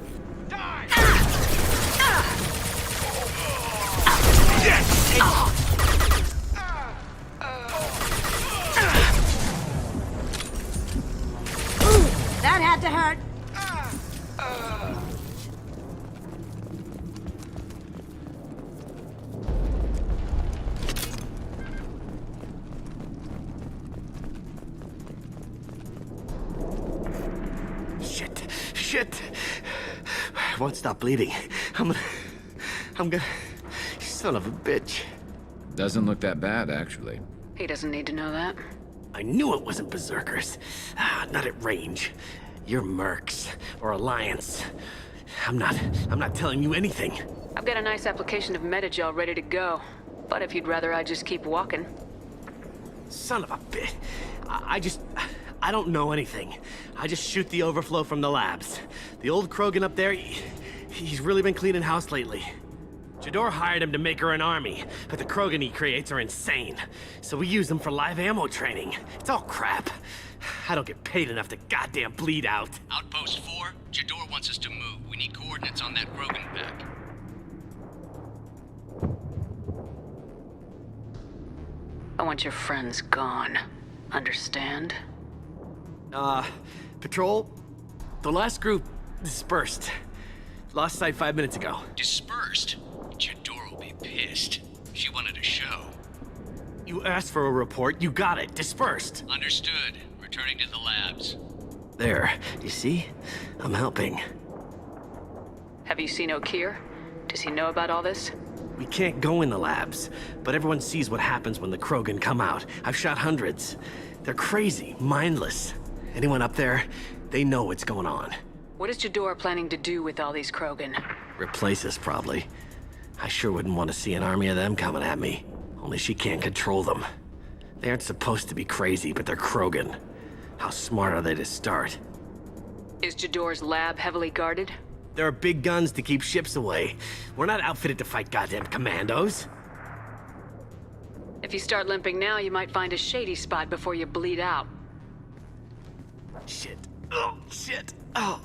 That had to hurt. Shit! I won't stop bleeding. I'm gonna... Son of a bitch. Doesn't look that bad, actually. He doesn't need to know that. I knew it wasn't Berserkers. Not at range. You're Mercs, or Alliance. I'm not telling you anything. I've got a nice application of Metagel ready to go. But if you'd rather I just keep walking. Son of a bitch. I don't know anything. I just shoot the overflow from the labs. The old Krogan up there, he's really been cleaning house lately. Jador hired him to make her an army, but the Krogan he creates are insane. So we use them for live ammo training. It's all crap. I don't get paid enough to goddamn bleed out. Outpost 4, Jador wants us to move. We need coordinates on that Krogan pack. I want your friends gone. Understand? Patrol? The last group dispersed. Lost sight 5 minutes ago. Dispersed? Jador will be pissed. She wanted a show. You asked for a report, you got it. Dispersed. Understood. Returning to the labs. There. You see? I'm helping. Have you seen Okeer? Does he know about all this? We can't go in the labs, but everyone sees what happens when the Krogan come out. I've shot hundreds. They're crazy, mindless. Anyone up there, they know what's going on. What is Jador planning to do with all these Krogan? Replace us, probably. I sure wouldn't want to see an army of them coming at me. Only she can't control them. They aren't supposed to be crazy, but they're Krogan. How smart are they to start? Is Jador's lab heavily guarded? There are big guns to keep ships away. We're not outfitted to fight goddamn commandos. If you start limping now, you might find a shady spot before you bleed out. Shit. Oh, shit. Oh.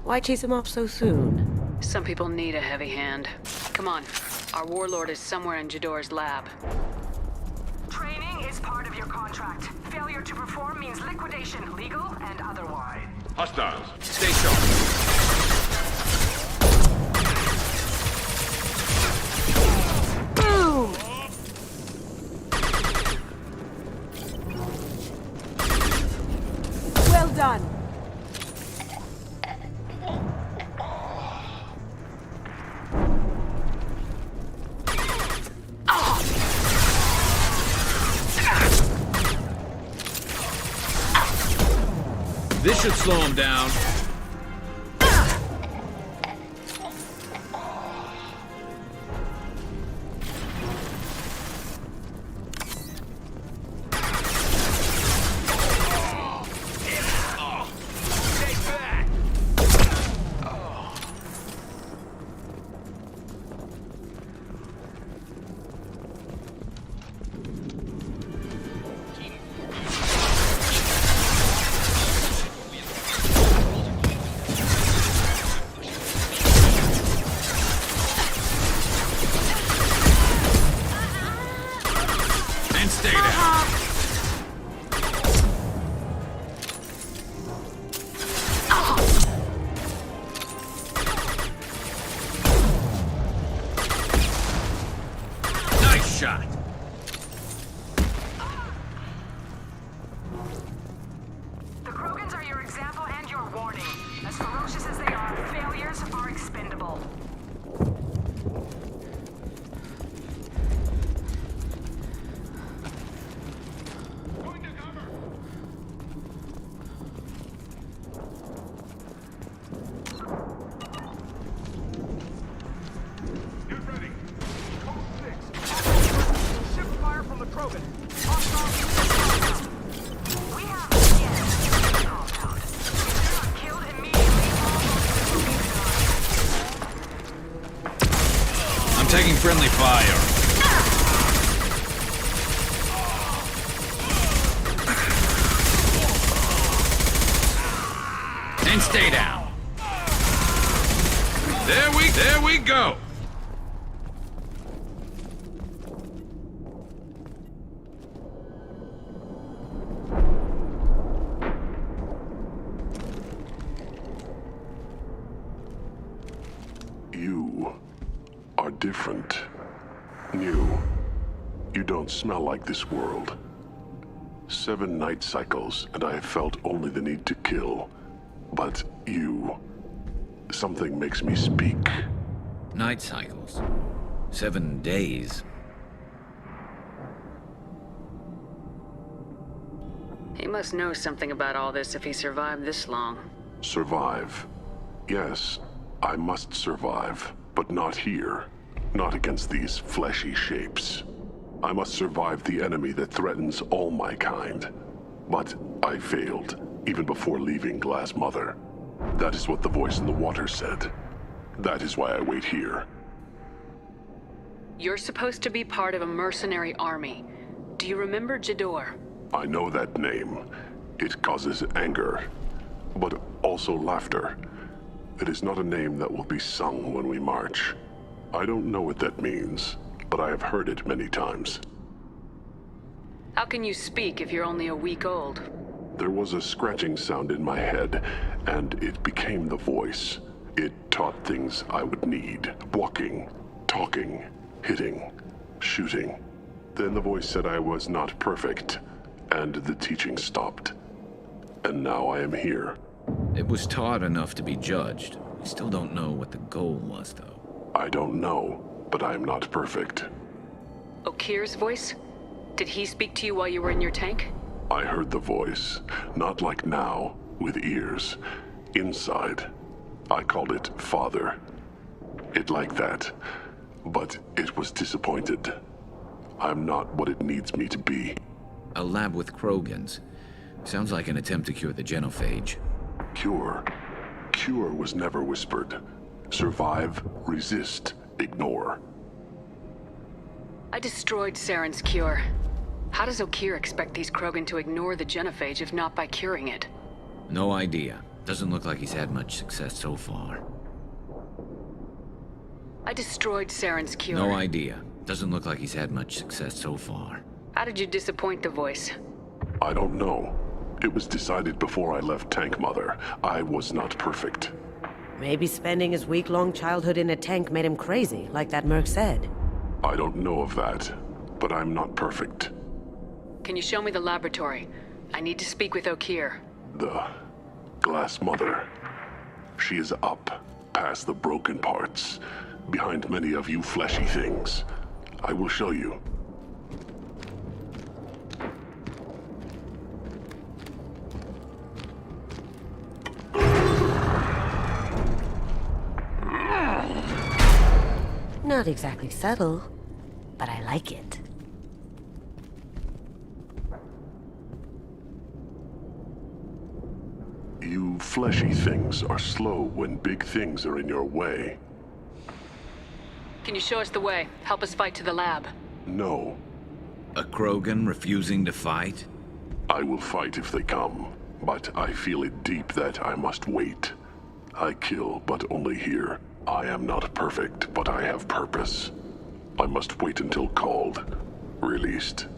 Why chase him off so soon? Some people need a heavy hand. Come on. Our warlord is somewhere in Jador's lab. Training is part of your contract. Failure to perform means liquidation, legal and otherwise. Hostiles, stay sharp. Boom! Well done. This should slow him down. Shot. The Krogans are your example and your warning. As ferocious as they are, failures are expendable. taking friendly fire. And stay down. There we go. You are different. New. You don't smell like this world. 7 night cycles, and I have felt only the need to kill. But you... something makes me speak. Night cycles. 7 days. He must know something about all this if he survived this long. Survive. Yes, I must survive, but not here. Not against these fleshy shapes. I must survive the enemy that threatens all my kind. But I failed, even before leaving Glass Mother. That is what the voice in the water said. That is why I wait here. You're supposed to be part of a mercenary army. Do you remember Jador? I know that name. It causes anger, but also laughter. It is not a name that will be sung when we march. I don't know what that means, but I have heard it many times. How can you speak if you're only a week old? There was a scratching sound in my head, and it became the voice. It taught things I would need. Walking, talking, hitting, shooting. Then the voice said I was not perfect, and the teaching stopped. And now I am here. It was taught enough to be judged. We still don't know what the goal was, though. I don't know, but I am not perfect. Okir's voice? Did he speak to you while you were in your tank? I heard the voice, not like now, with ears. Inside. I called it Father. It like that, but it was disappointed. I'm not what it needs me to be. A lab with Krogans. Sounds like an attempt to cure the genophage. Cure? Cure was never whispered. Survive, resist, ignore. I destroyed Saren's cure. How does Okir expect these Krogan to ignore the genophage if not by curing it? No idea. Doesn't look like he's had much success so far. I destroyed Saren's cure. No idea. Doesn't look like he's had much success so far. How did you disappoint the voice? I don't know. It was decided before I left Tank Mother. I was not perfect. Maybe spending his week-long childhood in a tank made him crazy, like that merc said. I don't know of that, but I'm not perfect. Can you show me the laboratory? I need to speak with Okir. The Glass Mother. She is up, past the broken parts, behind many of you fleshy things. I will show you. Not exactly subtle, but I like it. You fleshy things are slow when big things are in your way. Can you show us the way? Help us fight to the lab. No. A Krogan refusing to fight? I will fight if they come, but I feel it deep that I must wait. I kill, but only here. I am not perfect, but I have purpose. I must wait until called, released.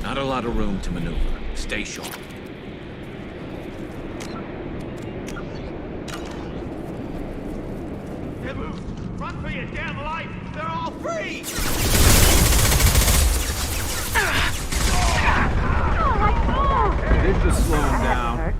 Not a lot of room to maneuver. Stay sharp. Run for your damn life! They're all free! This should slow him down.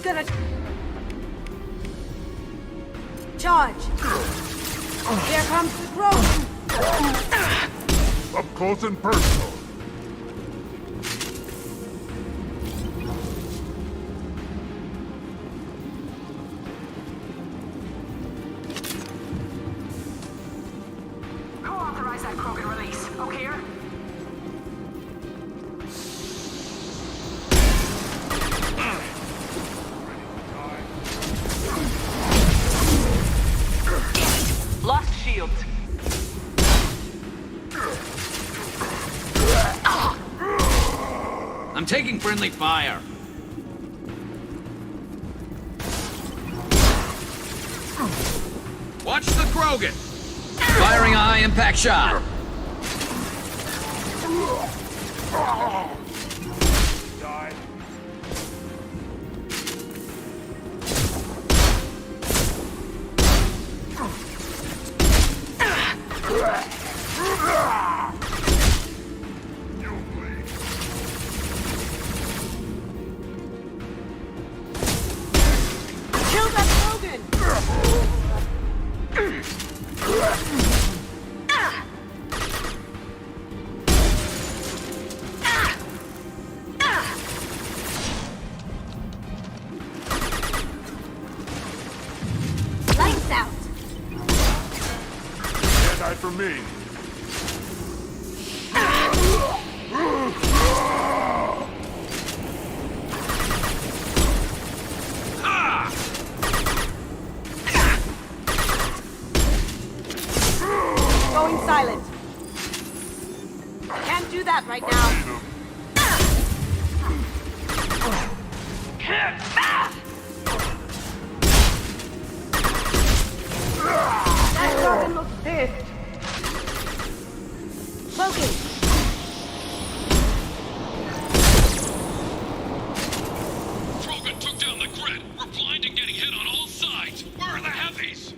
gonna... charge. Here comes the Krogan. Up close and personal. Co-authorize that Krogan release. Okay? Lost shields. I'm taking friendly fire. Watch the Krogan. Firing a high-impact shot. Kill that Krogan! Lights out! Jedi for me. Going silent. Can't do that right now. That Krogan looks pissed. Logan! Krogan took down the grid. We're blind and getting hit on all sides. Where are the heavies?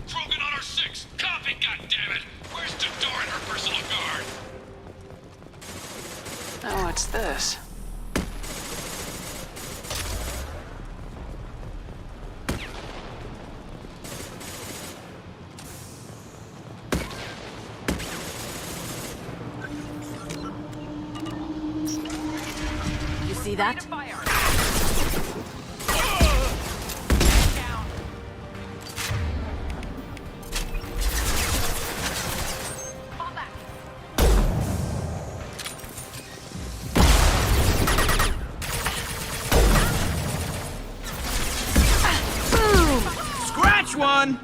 Krogan on our 6. Copy, goddammit! Where's Jador and her personal guard? Oh, what's this? You see that? Scratch one!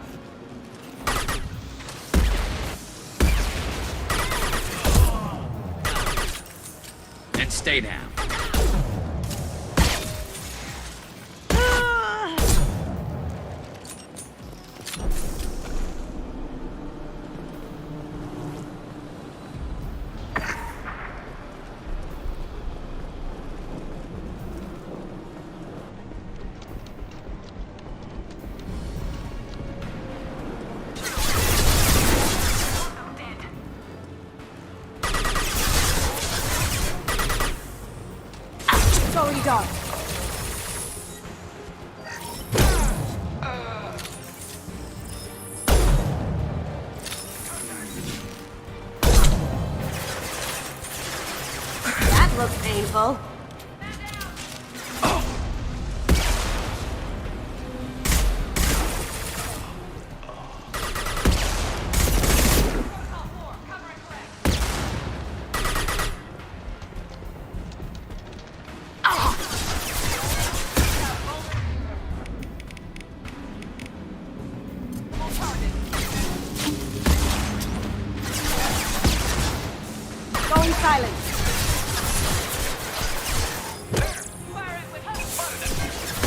And stay down. It's already dark. That looks painful.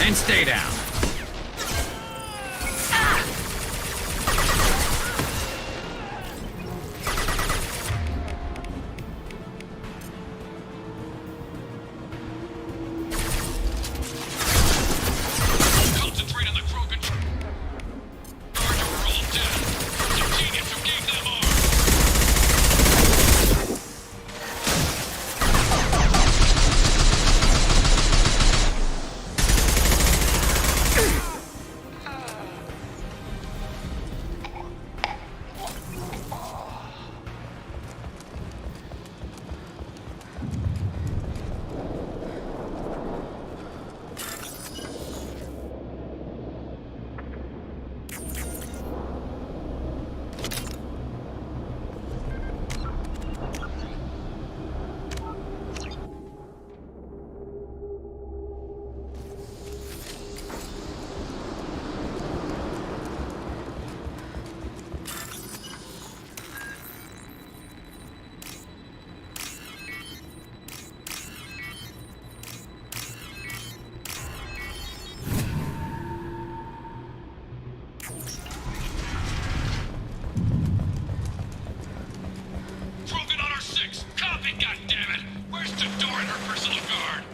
And stay down. Concentrate on the Krogan charge or we're all dead. The genius who gave them arms. Krogan on our 6. Copy, goddammit. Where's Jador and her personal guard?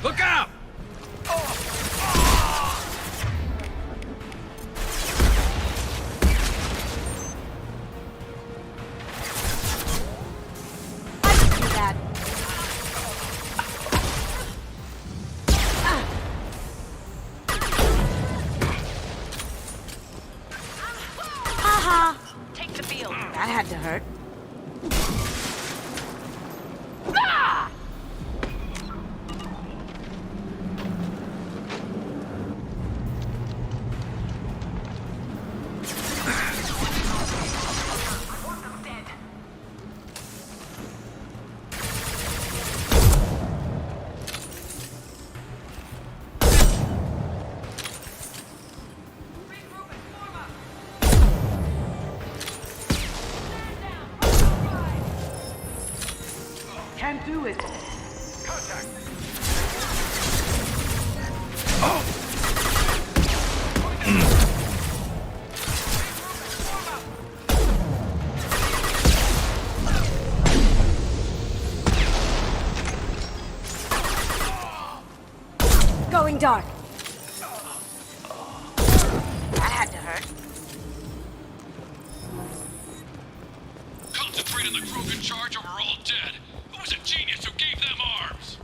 Look out! Take the field. That had to hurt. Can't do it. Contact. Going dark. That had to hurt. Concentrate on the Krogan charge or we're all dead. Who was a genius who gave them arms?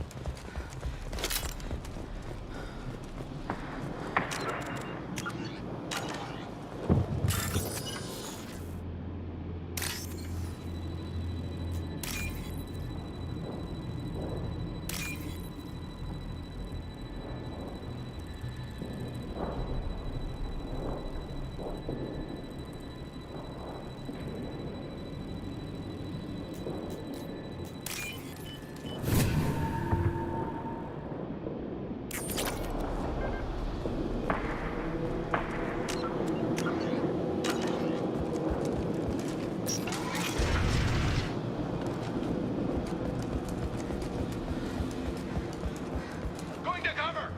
Going to cover!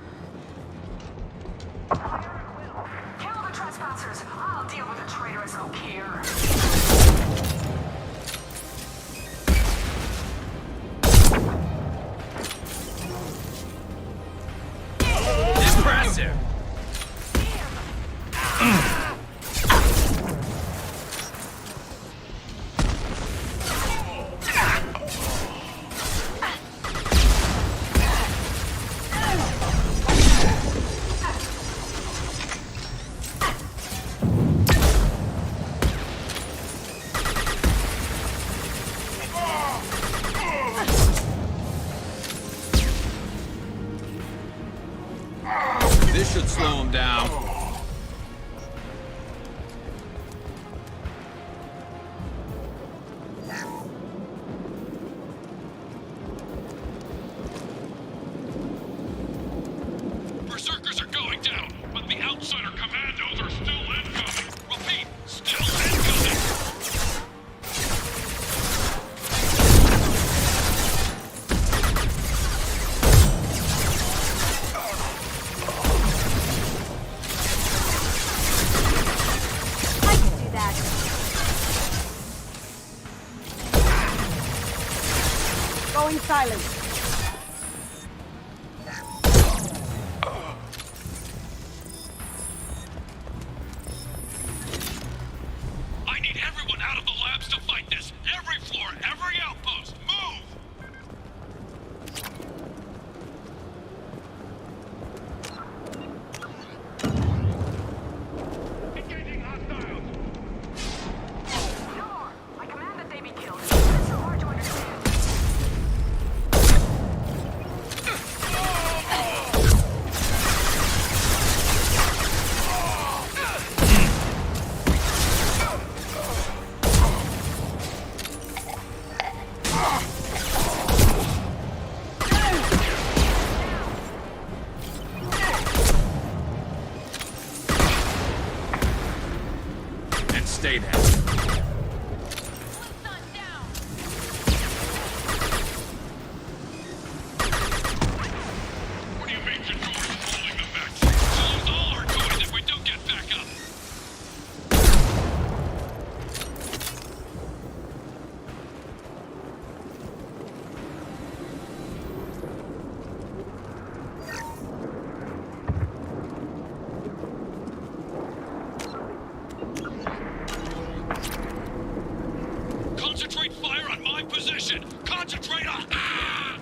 Kill the trespassers. I'll deal with the traitors out here. Impressive! Going silent. I need everyone out of the labs to fight this. Every floor, every outpost, move! Engaging hostiles! I command that they be killed. It's so hard to understand. And stay there. What do you mean Jadora's holding them back? We'll lose all our coins if we don't get back up. Concentrate fire on my position! Concentrate on... Ah!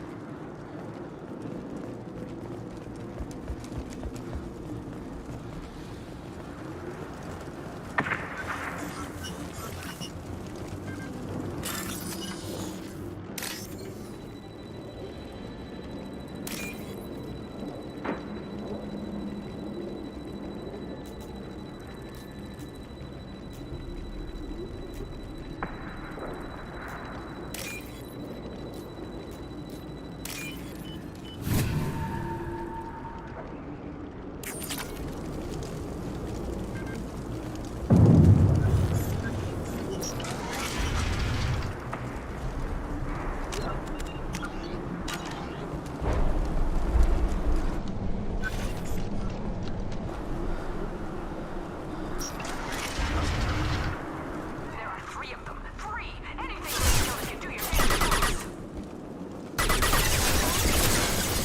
There are 3 of them. 3! Anything to kill if you do your damn.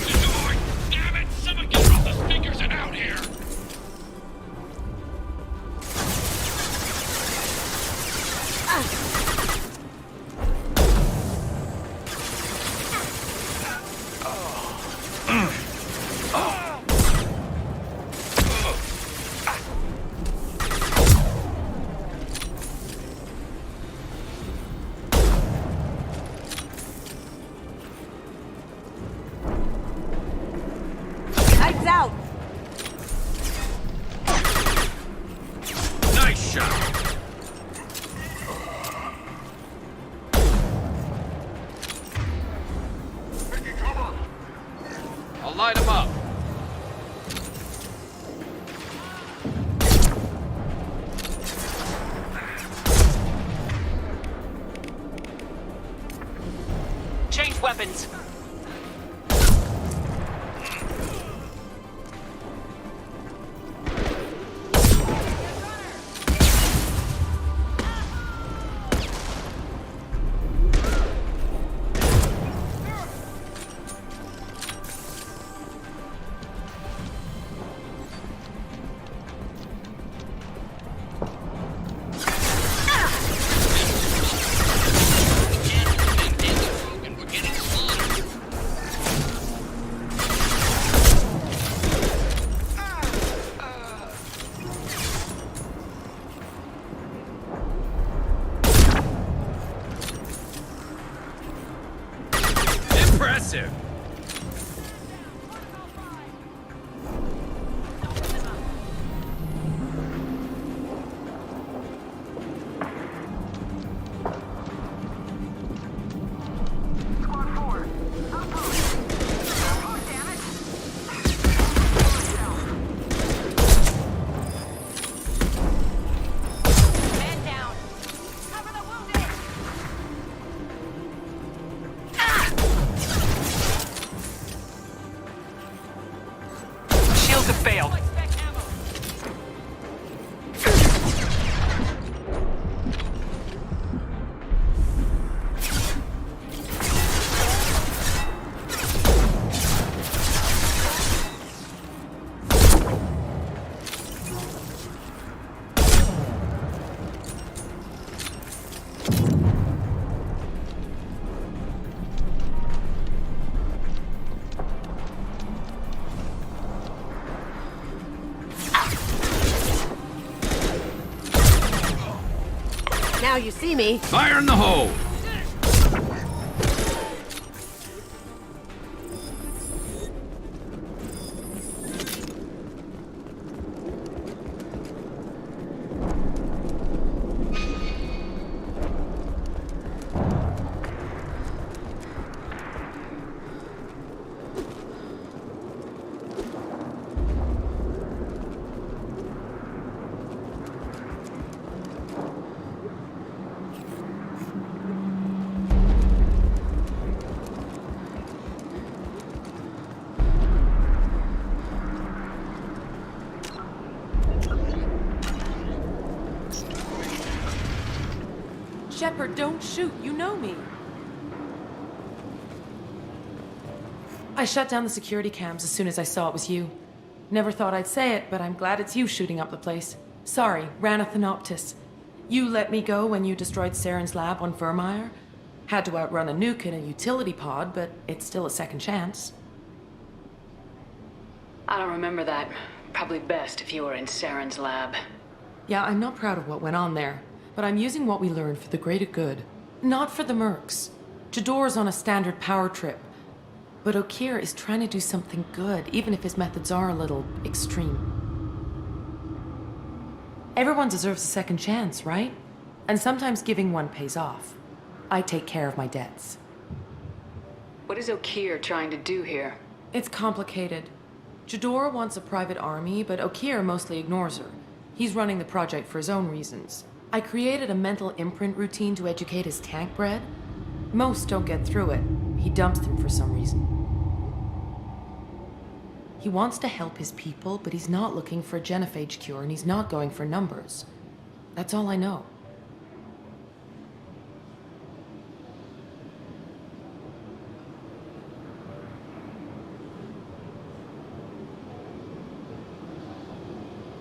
Jador! Damn it! Someone get off the speakers and out here! Lights out. Nice shot. I'll light him up. Change weapons. Impressive. Squad 4. Outpost. Outpost, damn it! Man down. Cover the wounded! Now you see me. Fire in the hole! Shepard, don't shoot. You know me. I shut down the security cams as soon as I saw it was you. Never thought I'd say it, but I'm glad it's you shooting up the place. Sorry, Rana Thanoptis. You let me go when you destroyed Saren's lab on Vermeer. Had to outrun a nuke in a utility pod, but it's still a second chance. I don't remember that. Probably best if you were in Saren's lab. Yeah, I'm not proud of what went on there, but I'm using what we learned for the greater good. Not for the mercs. Jador's on a standard power trip. But Okeer is trying to do something good, even if his methods are a little extreme. Everyone deserves a second chance, right? And sometimes giving one pays off. I take care of my debts. What is Okeer trying to do here? It's complicated. Jador wants a private army, but Okeer mostly ignores her. He's running the project for his own reasons. I created a mental imprint routine to educate his tank bred. Most don't get through it. He dumps them for some reason. He wants to help his people, but he's not looking for a genophage cure, and he's not going for numbers. That's all I know.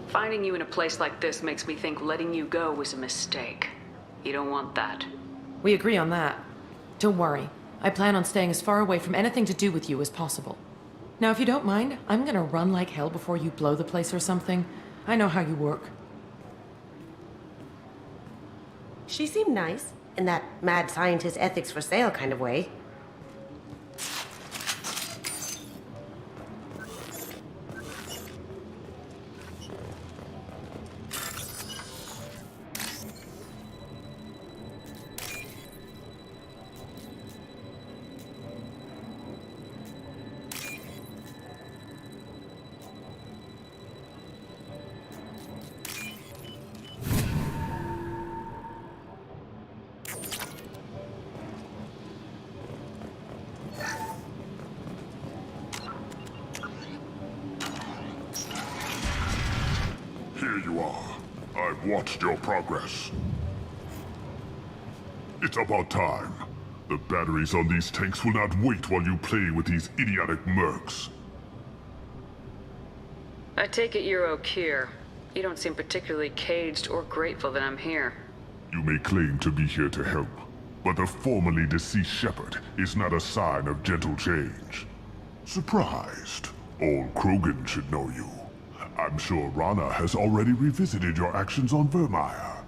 Finding you in a place like this makes me think letting you go was a mistake. You don't want that. We agree on that. Don't worry. I plan on staying as far away from anything to do with you as possible. Now, if you don't mind, I'm gonna run like hell before you blow the place or something. I know how you work. She seemed nice, in that mad scientist ethics for sale kind of way. Here you are. I've watched your progress. It's about time. The batteries on these tanks will not wait while you play with these idiotic mercs. I take it you're Okeer. You don't seem particularly caged or grateful that I'm here. You may claim to be here to help, but the formerly deceased Shepard is not a sign of gentle change. Surprised? Old Krogan should know you. I'm sure Rana has already revisited your actions on Vermeer.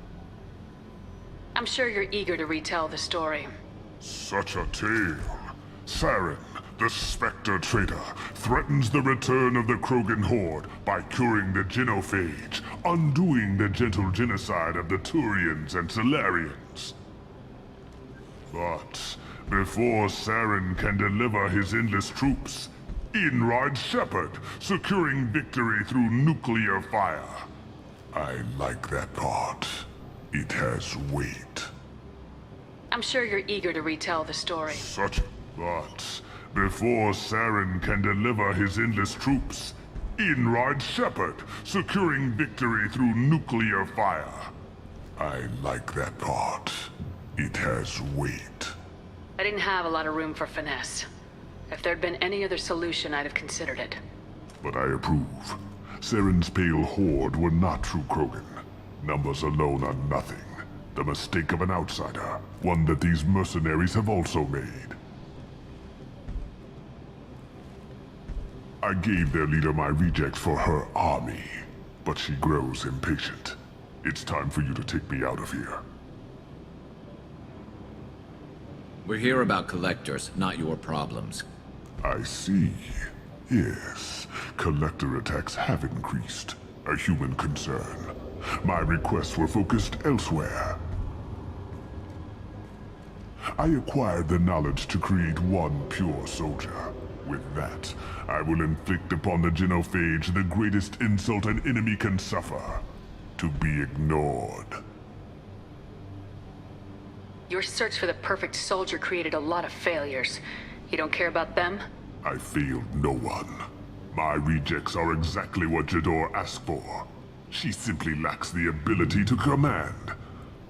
I'm sure you're eager to retell the story. Such a tale. Saren, the Spectre traitor, threatens the return of the Krogan horde by curing the genophage, undoing the gentle genocide of the Turians and Solarians. But before Saren can deliver his endless troops, in rides Shepard, securing victory through nuclear fire. I like that part. It has weight. I'm sure you're eager to retell the story. But before Saren can deliver his endless troops, in rides Shepard, securing victory through nuclear fire. I like that part. It has weight. I didn't have a lot of room for finesse. If there'd been any other solution, I'd have considered it. But I approve. Saren's pale horde were not true Krogan. Numbers alone are nothing. The mistake of an outsider. One that these mercenaries have also made. I gave their leader my rejects for her army, but she grows impatient. It's time for you to take me out of here. We're here about collectors, not your problems. I see. Yes, collector attacks have increased. A human concern. My requests were focused elsewhere. I acquired the knowledge to create one pure soldier. With that, I will inflict upon the genophage the greatest insult an enemy can suffer. To be ignored. Your search for the perfect soldier created a lot of failures. You don't care about them? I failed no one. My rejects are exactly what Jador asked for. She simply lacks the ability to command.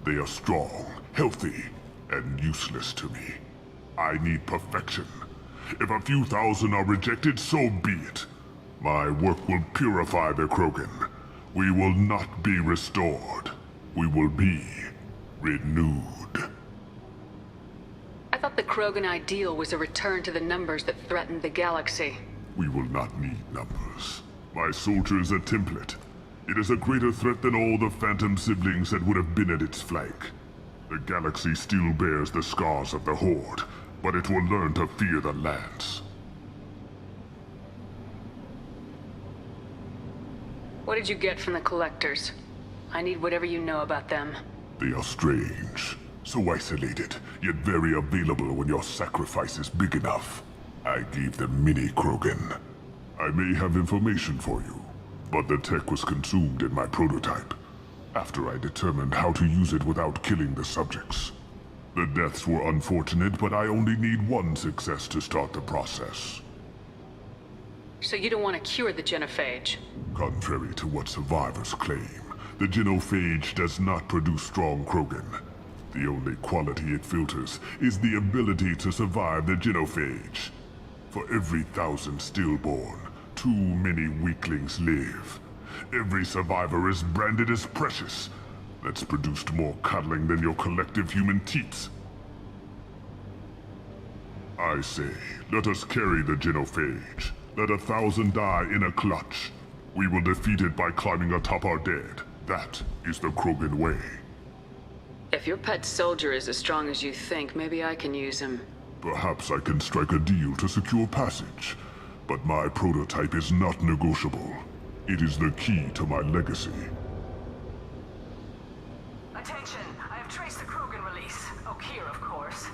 They are strong, healthy, and useless to me. I need perfection. If a few thousand are rejected, so be it. My work will purify the Krogan. We will not be restored. We will be renewed. I thought the Krogan ideal was a return to the numbers that threatened the galaxy. We will not need numbers. My soldier is a template. It is a greater threat than all the Phantom siblings that would have been at its flank. The galaxy still bears the scars of the Horde, but it will learn to fear the Lance. What did you get from the Collectors? I need whatever you know about them. They are strange, so isolated, yet very available when your sacrifice is big enough. I gave them mini Krogan. I may have information for you, but the tech was consumed in my prototype, after I determined how to use it without killing the subjects. The deaths were unfortunate, but I only need one success to start the process. So you don't want to cure the genophage? Contrary to what survivors claim, the genophage does not produce strong Krogan. The only quality it filters is the ability to survive the genophage. For every 1,000 stillborn, too many weaklings live. Every survivor is branded as precious. That's produced more cuddling than your collective human teats. I say, let us carry the genophage. Let 1,000 die in a clutch. We will defeat it by climbing atop our dead. That is the Krogan way. If your pet soldier is as strong as you think, maybe I can use him. Perhaps I can strike a deal to secure passage. But my prototype is not negotiable. It is the key to my legacy. Attention, I have traced the Krogan release. Okeer, of course.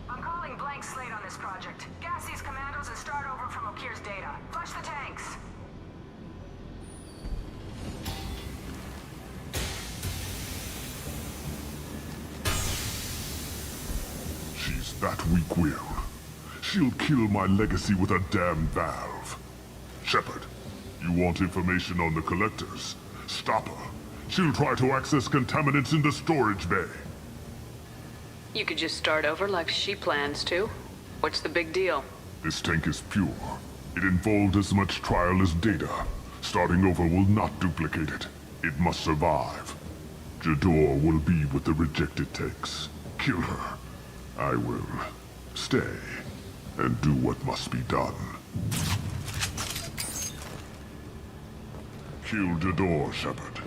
I'm calling blank slate on this project. Gas these commandos and start over from Okeer's data. Flush the tanks. She's that weak-willed. She'll kill my legacy with a damn valve. Shepard, you want information on the Collectors? Stop her. She'll try to access contaminants in the storage bay. You could just start over like she plans to. What's the big deal? This tank is pure. It involved as much trial as data. Starting over will not duplicate it. It must survive. Jador will be with the rejected tanks. Kill her. I will stay and do what must be done. Kill Jador, Shepard.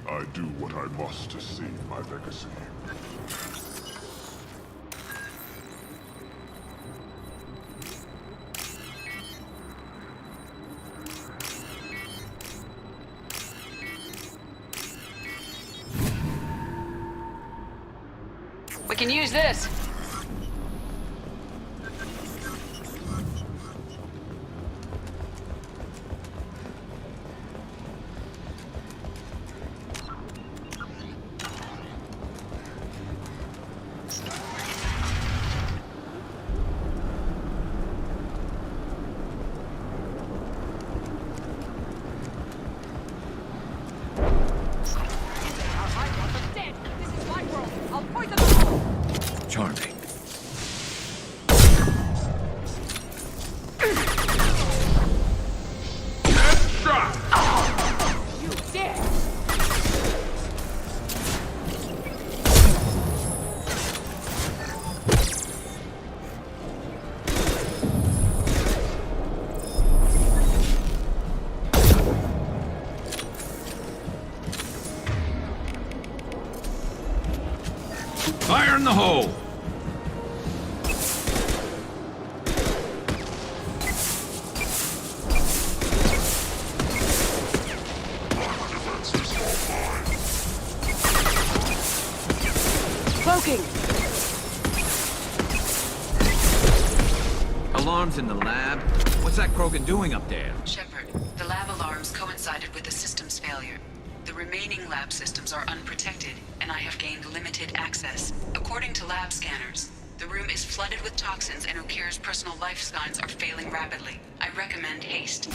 I do what I must to save my legacy. We can use this. Charlie. Fire in the hole! Cloaking! Alarms in the lab? What's that Krogan doing up there? Shepard, the lab alarms coincided with the system's failure. The remaining lab systems are unprotected, and I have gained limited access. According to lab scanners, the room is flooded with toxins and Okir's personal life signs are failing rapidly. I recommend haste.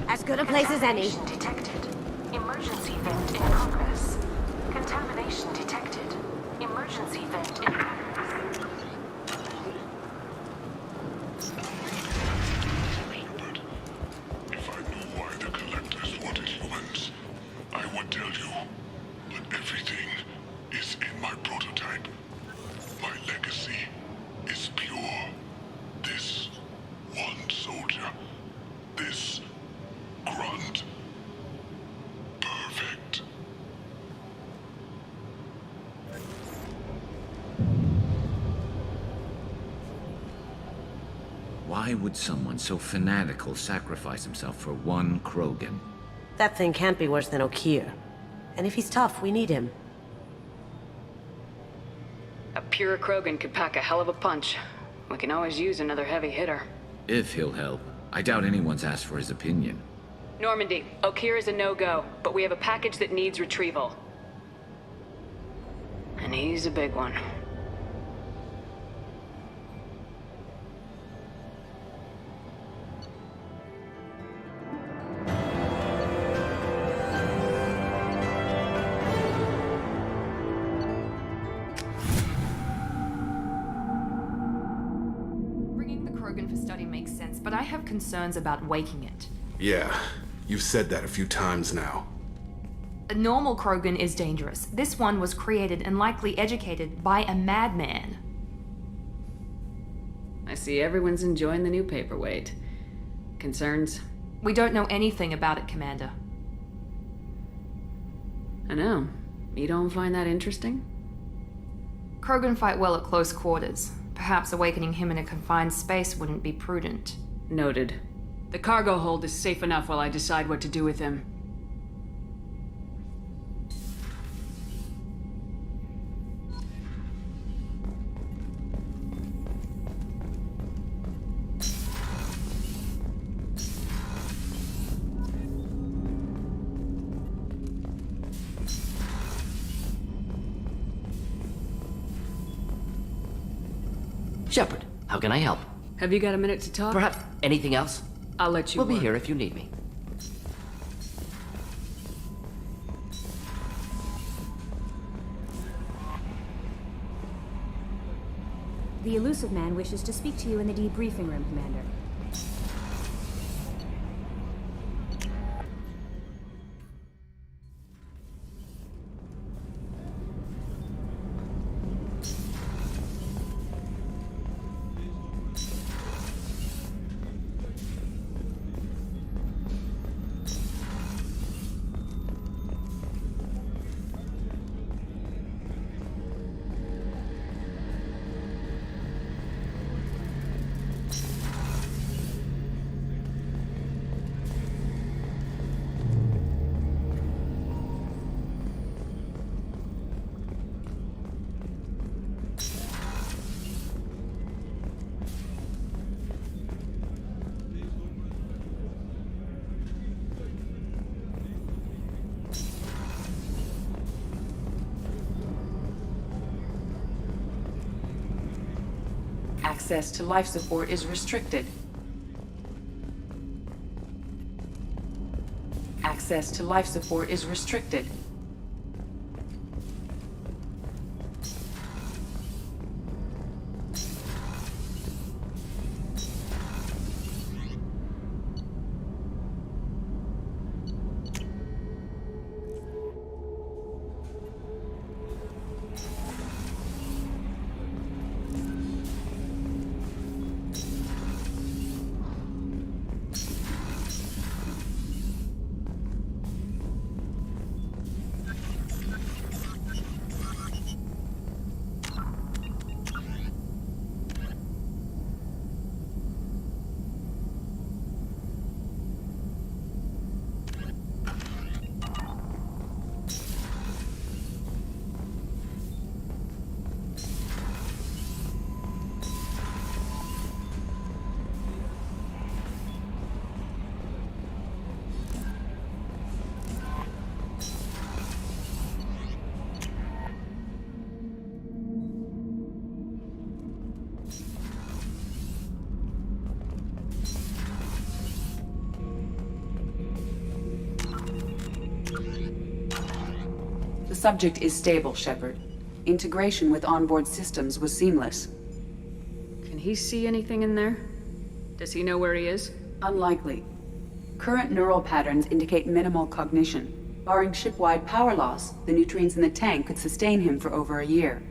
As good a place as any. Detected. Emergency vent in progress. Contamination detected. Emergency vent in progress. If I knew why the Collectors wanted humans, I would tell you. But everything is in my prototype. My legacy is pure. This one soldier. This grunt. Perfect. Why would someone so fanatical sacrifice himself for one Krogan? That thing can't be worse than Okir. And if he's tough, we need him. A pure Krogan could pack a hell of a punch. We can always use another heavy hitter. If he'll help. I doubt anyone's asked for his opinion. Normandy, Okir is a no-go, but we have a package that needs retrieval. And he's a big one. Bringing the Krogan for study makes sense, but I have concerns about waking it. Yeah, you've said that a few times now. A normal Krogan is dangerous. This one was created and likely educated by a madman. I see everyone's enjoying the new paperweight. Concerns? We don't know anything about it, Commander. I know. You don't find that interesting? Krogan fight well at close quarters. Perhaps awakening him in a confined space wouldn't be prudent. Noted. The cargo hold is safe enough while I decide what to do with him. Shepard, how can I help? Have you got a minute to talk? Perhaps anything else? I'll let you We'll be work. here if you need me. The Elusive Man wishes to speak to you in the debriefing room, Commander. Access to life support is restricted. Access to life support is restricted. subject is stable, Shepard. Integration with onboard systems was seamless. Can he see anything in there? Does he know where he is? Unlikely. Current neural patterns indicate minimal cognition. Barring ship-wide power loss, the nutrients in the tank could sustain him for over a year.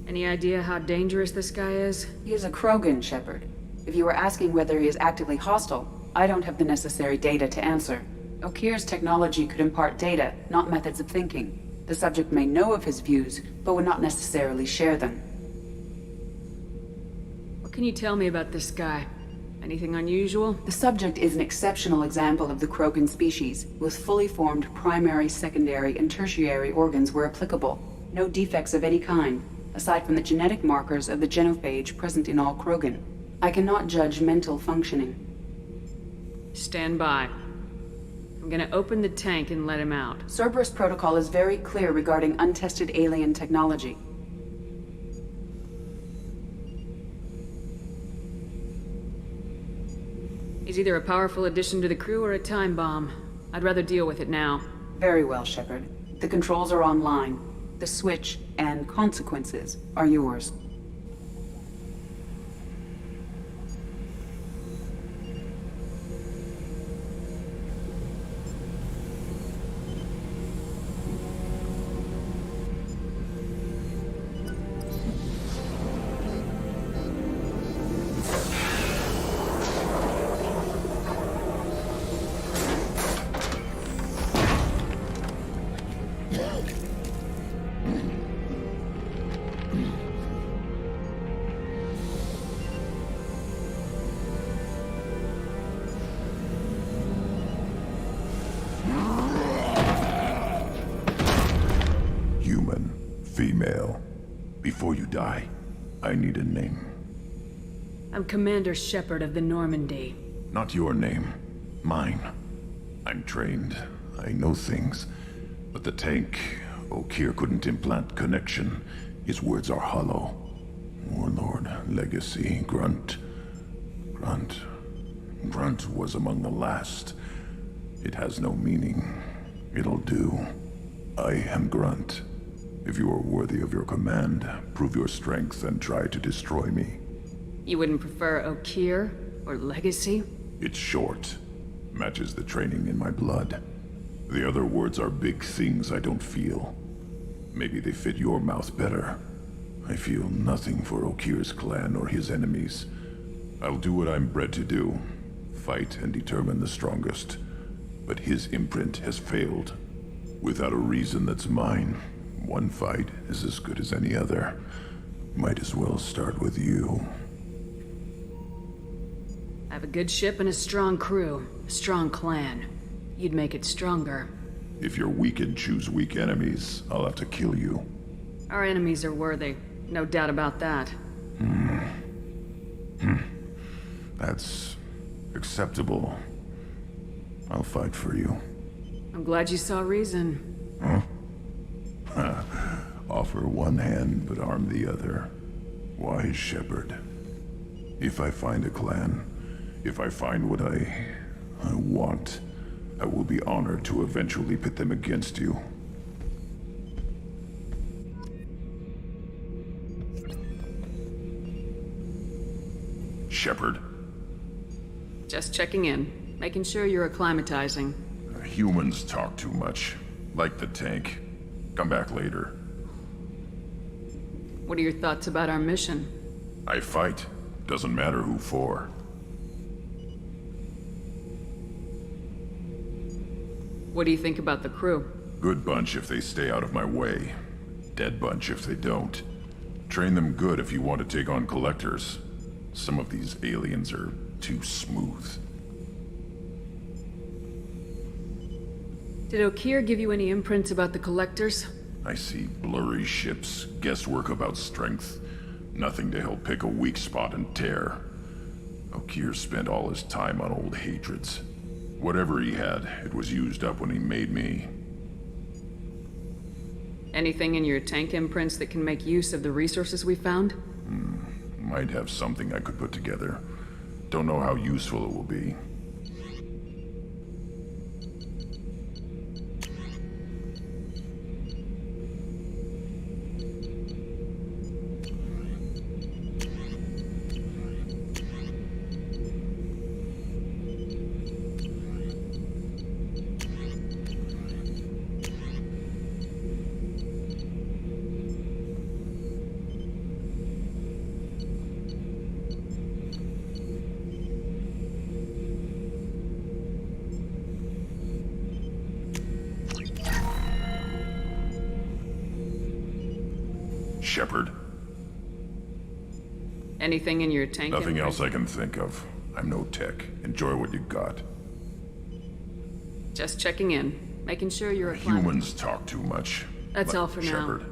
Any idea how dangerous this guy is? He is a Krogan, Shepard. If you were asking whether he is actively hostile, I don't have the necessary data to answer. Okeer's technology could impart data, not methods of thinking. The subject may know of his views, but would not necessarily share them. What can you tell me about this guy? Anything unusual? The subject is an exceptional example of the Krogan species, with fully formed primary, secondary, and tertiary organs where applicable. No defects of any kind, aside from the genetic markers of the genophage present in all Krogan. I cannot judge mental functioning. Stand by. I'm gonna open the tank and let him out. Cerberus protocol is very clear regarding untested alien technology. He's either a powerful addition to the crew or a time bomb. I'd rather deal with it now. Very well, Shepard. The controls are online. The switch and consequences are yours. Female. Before you die, I need a name. I'm Commander Shepard of the Normandy. Not your name. Mine. I'm trained. I know things. But the tank, Okeer couldn't implant connection. His words are hollow. Warlord, Legacy, Grunt. Grunt was among the last. It has no meaning. It'll do. I am Grunt. If you are worthy of your command, prove your strength and try to destroy me. You wouldn't prefer Okeer or Legacy? It's short. Matches the training in my blood. The other words are big things I don't feel. Maybe they fit your mouth better. I feel nothing for Okeer's clan or his enemies. I'll do what I'm bred to do. Fight and determine the strongest. But his imprint has failed. Without a reason that's mine. One fight is as good as any other. Might as well start with you. I have a good ship and a strong crew. A strong clan. You'd make it stronger. If you're weak and choose weak enemies, I'll have to kill you. Our enemies are worthy. No doubt about that. That's acceptable. I'll fight for you. I'm glad you saw reason. Huh? Offer one hand, but arm the other. Wise Shepard. If I find a clan, if I find what I want, I will be honored to eventually pit them against you. Shepard. Just checking in. Making sure you're acclimatizing. Humans talk too much. Like the tank. Come back later. What are your thoughts about our mission? I fight. Doesn't matter who for. What do you think about the crew? Good bunch if they stay out of my way. Dead bunch if they don't. Train them good if you want to take on collectors. Some of these aliens are too smooth. Did Okeer give you any imprints about the collectors? I see blurry ships, guesswork about strength. Nothing to help pick a weak spot and tear. Okeer spent all his time on old hatreds. Whatever he had, it was used up when he made me. Anything in your tank imprints that can make use of the resources we found? Might have something I could put together. Don't know how useful it will be. Shepard. Anything in your tank? Nothing else I can think of. I'm no tech. Enjoy what you got. Just checking in. Making sure you're a climber. Humans talk too much. That's all for now. Shepard.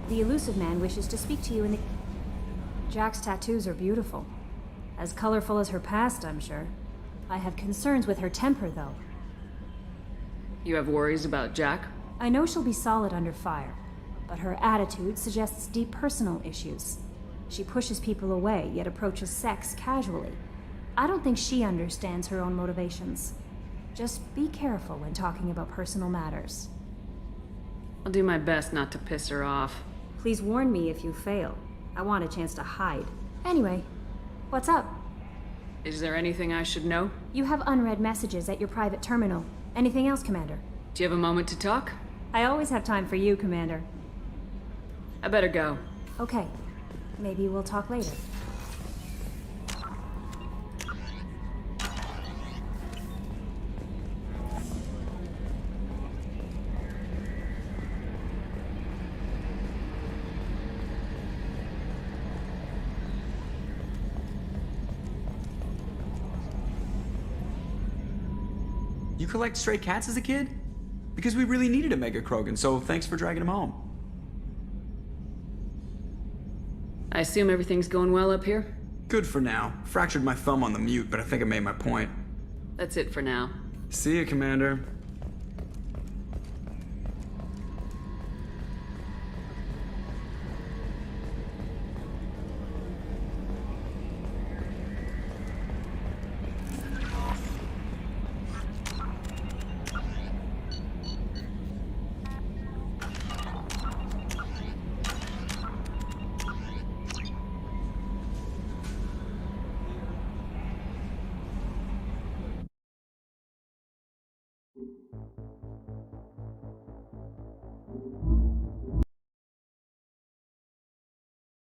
The elusive man wishes to speak to you in the... Jack's tattoos are beautiful. As colorful as her past, I'm sure. I have concerns with her temper, though. You have worries about Jack? I know she'll be solid under fire, but her attitude suggests deep personal issues. She pushes people away, yet approaches sex casually. I don't think she understands her own motivations. Just be careful when talking about personal matters. I'll do my best not to piss her off. Please warn me if you fail. I want a chance to hide. Anyway, what's up? Is there anything I should know? You have unread messages at your private terminal. Anything else, Commander? Do you have a moment to talk? I always have time for you, Commander. I better go. Okay. Maybe we'll talk later. You collect stray cats as a kid? Because we really needed a Mega Krogan, so thanks for dragging him home. I assume everything's going well up here? Good for now. Fractured my thumb on the mute, but I think I made my point. That's it for now. See ya, Commander.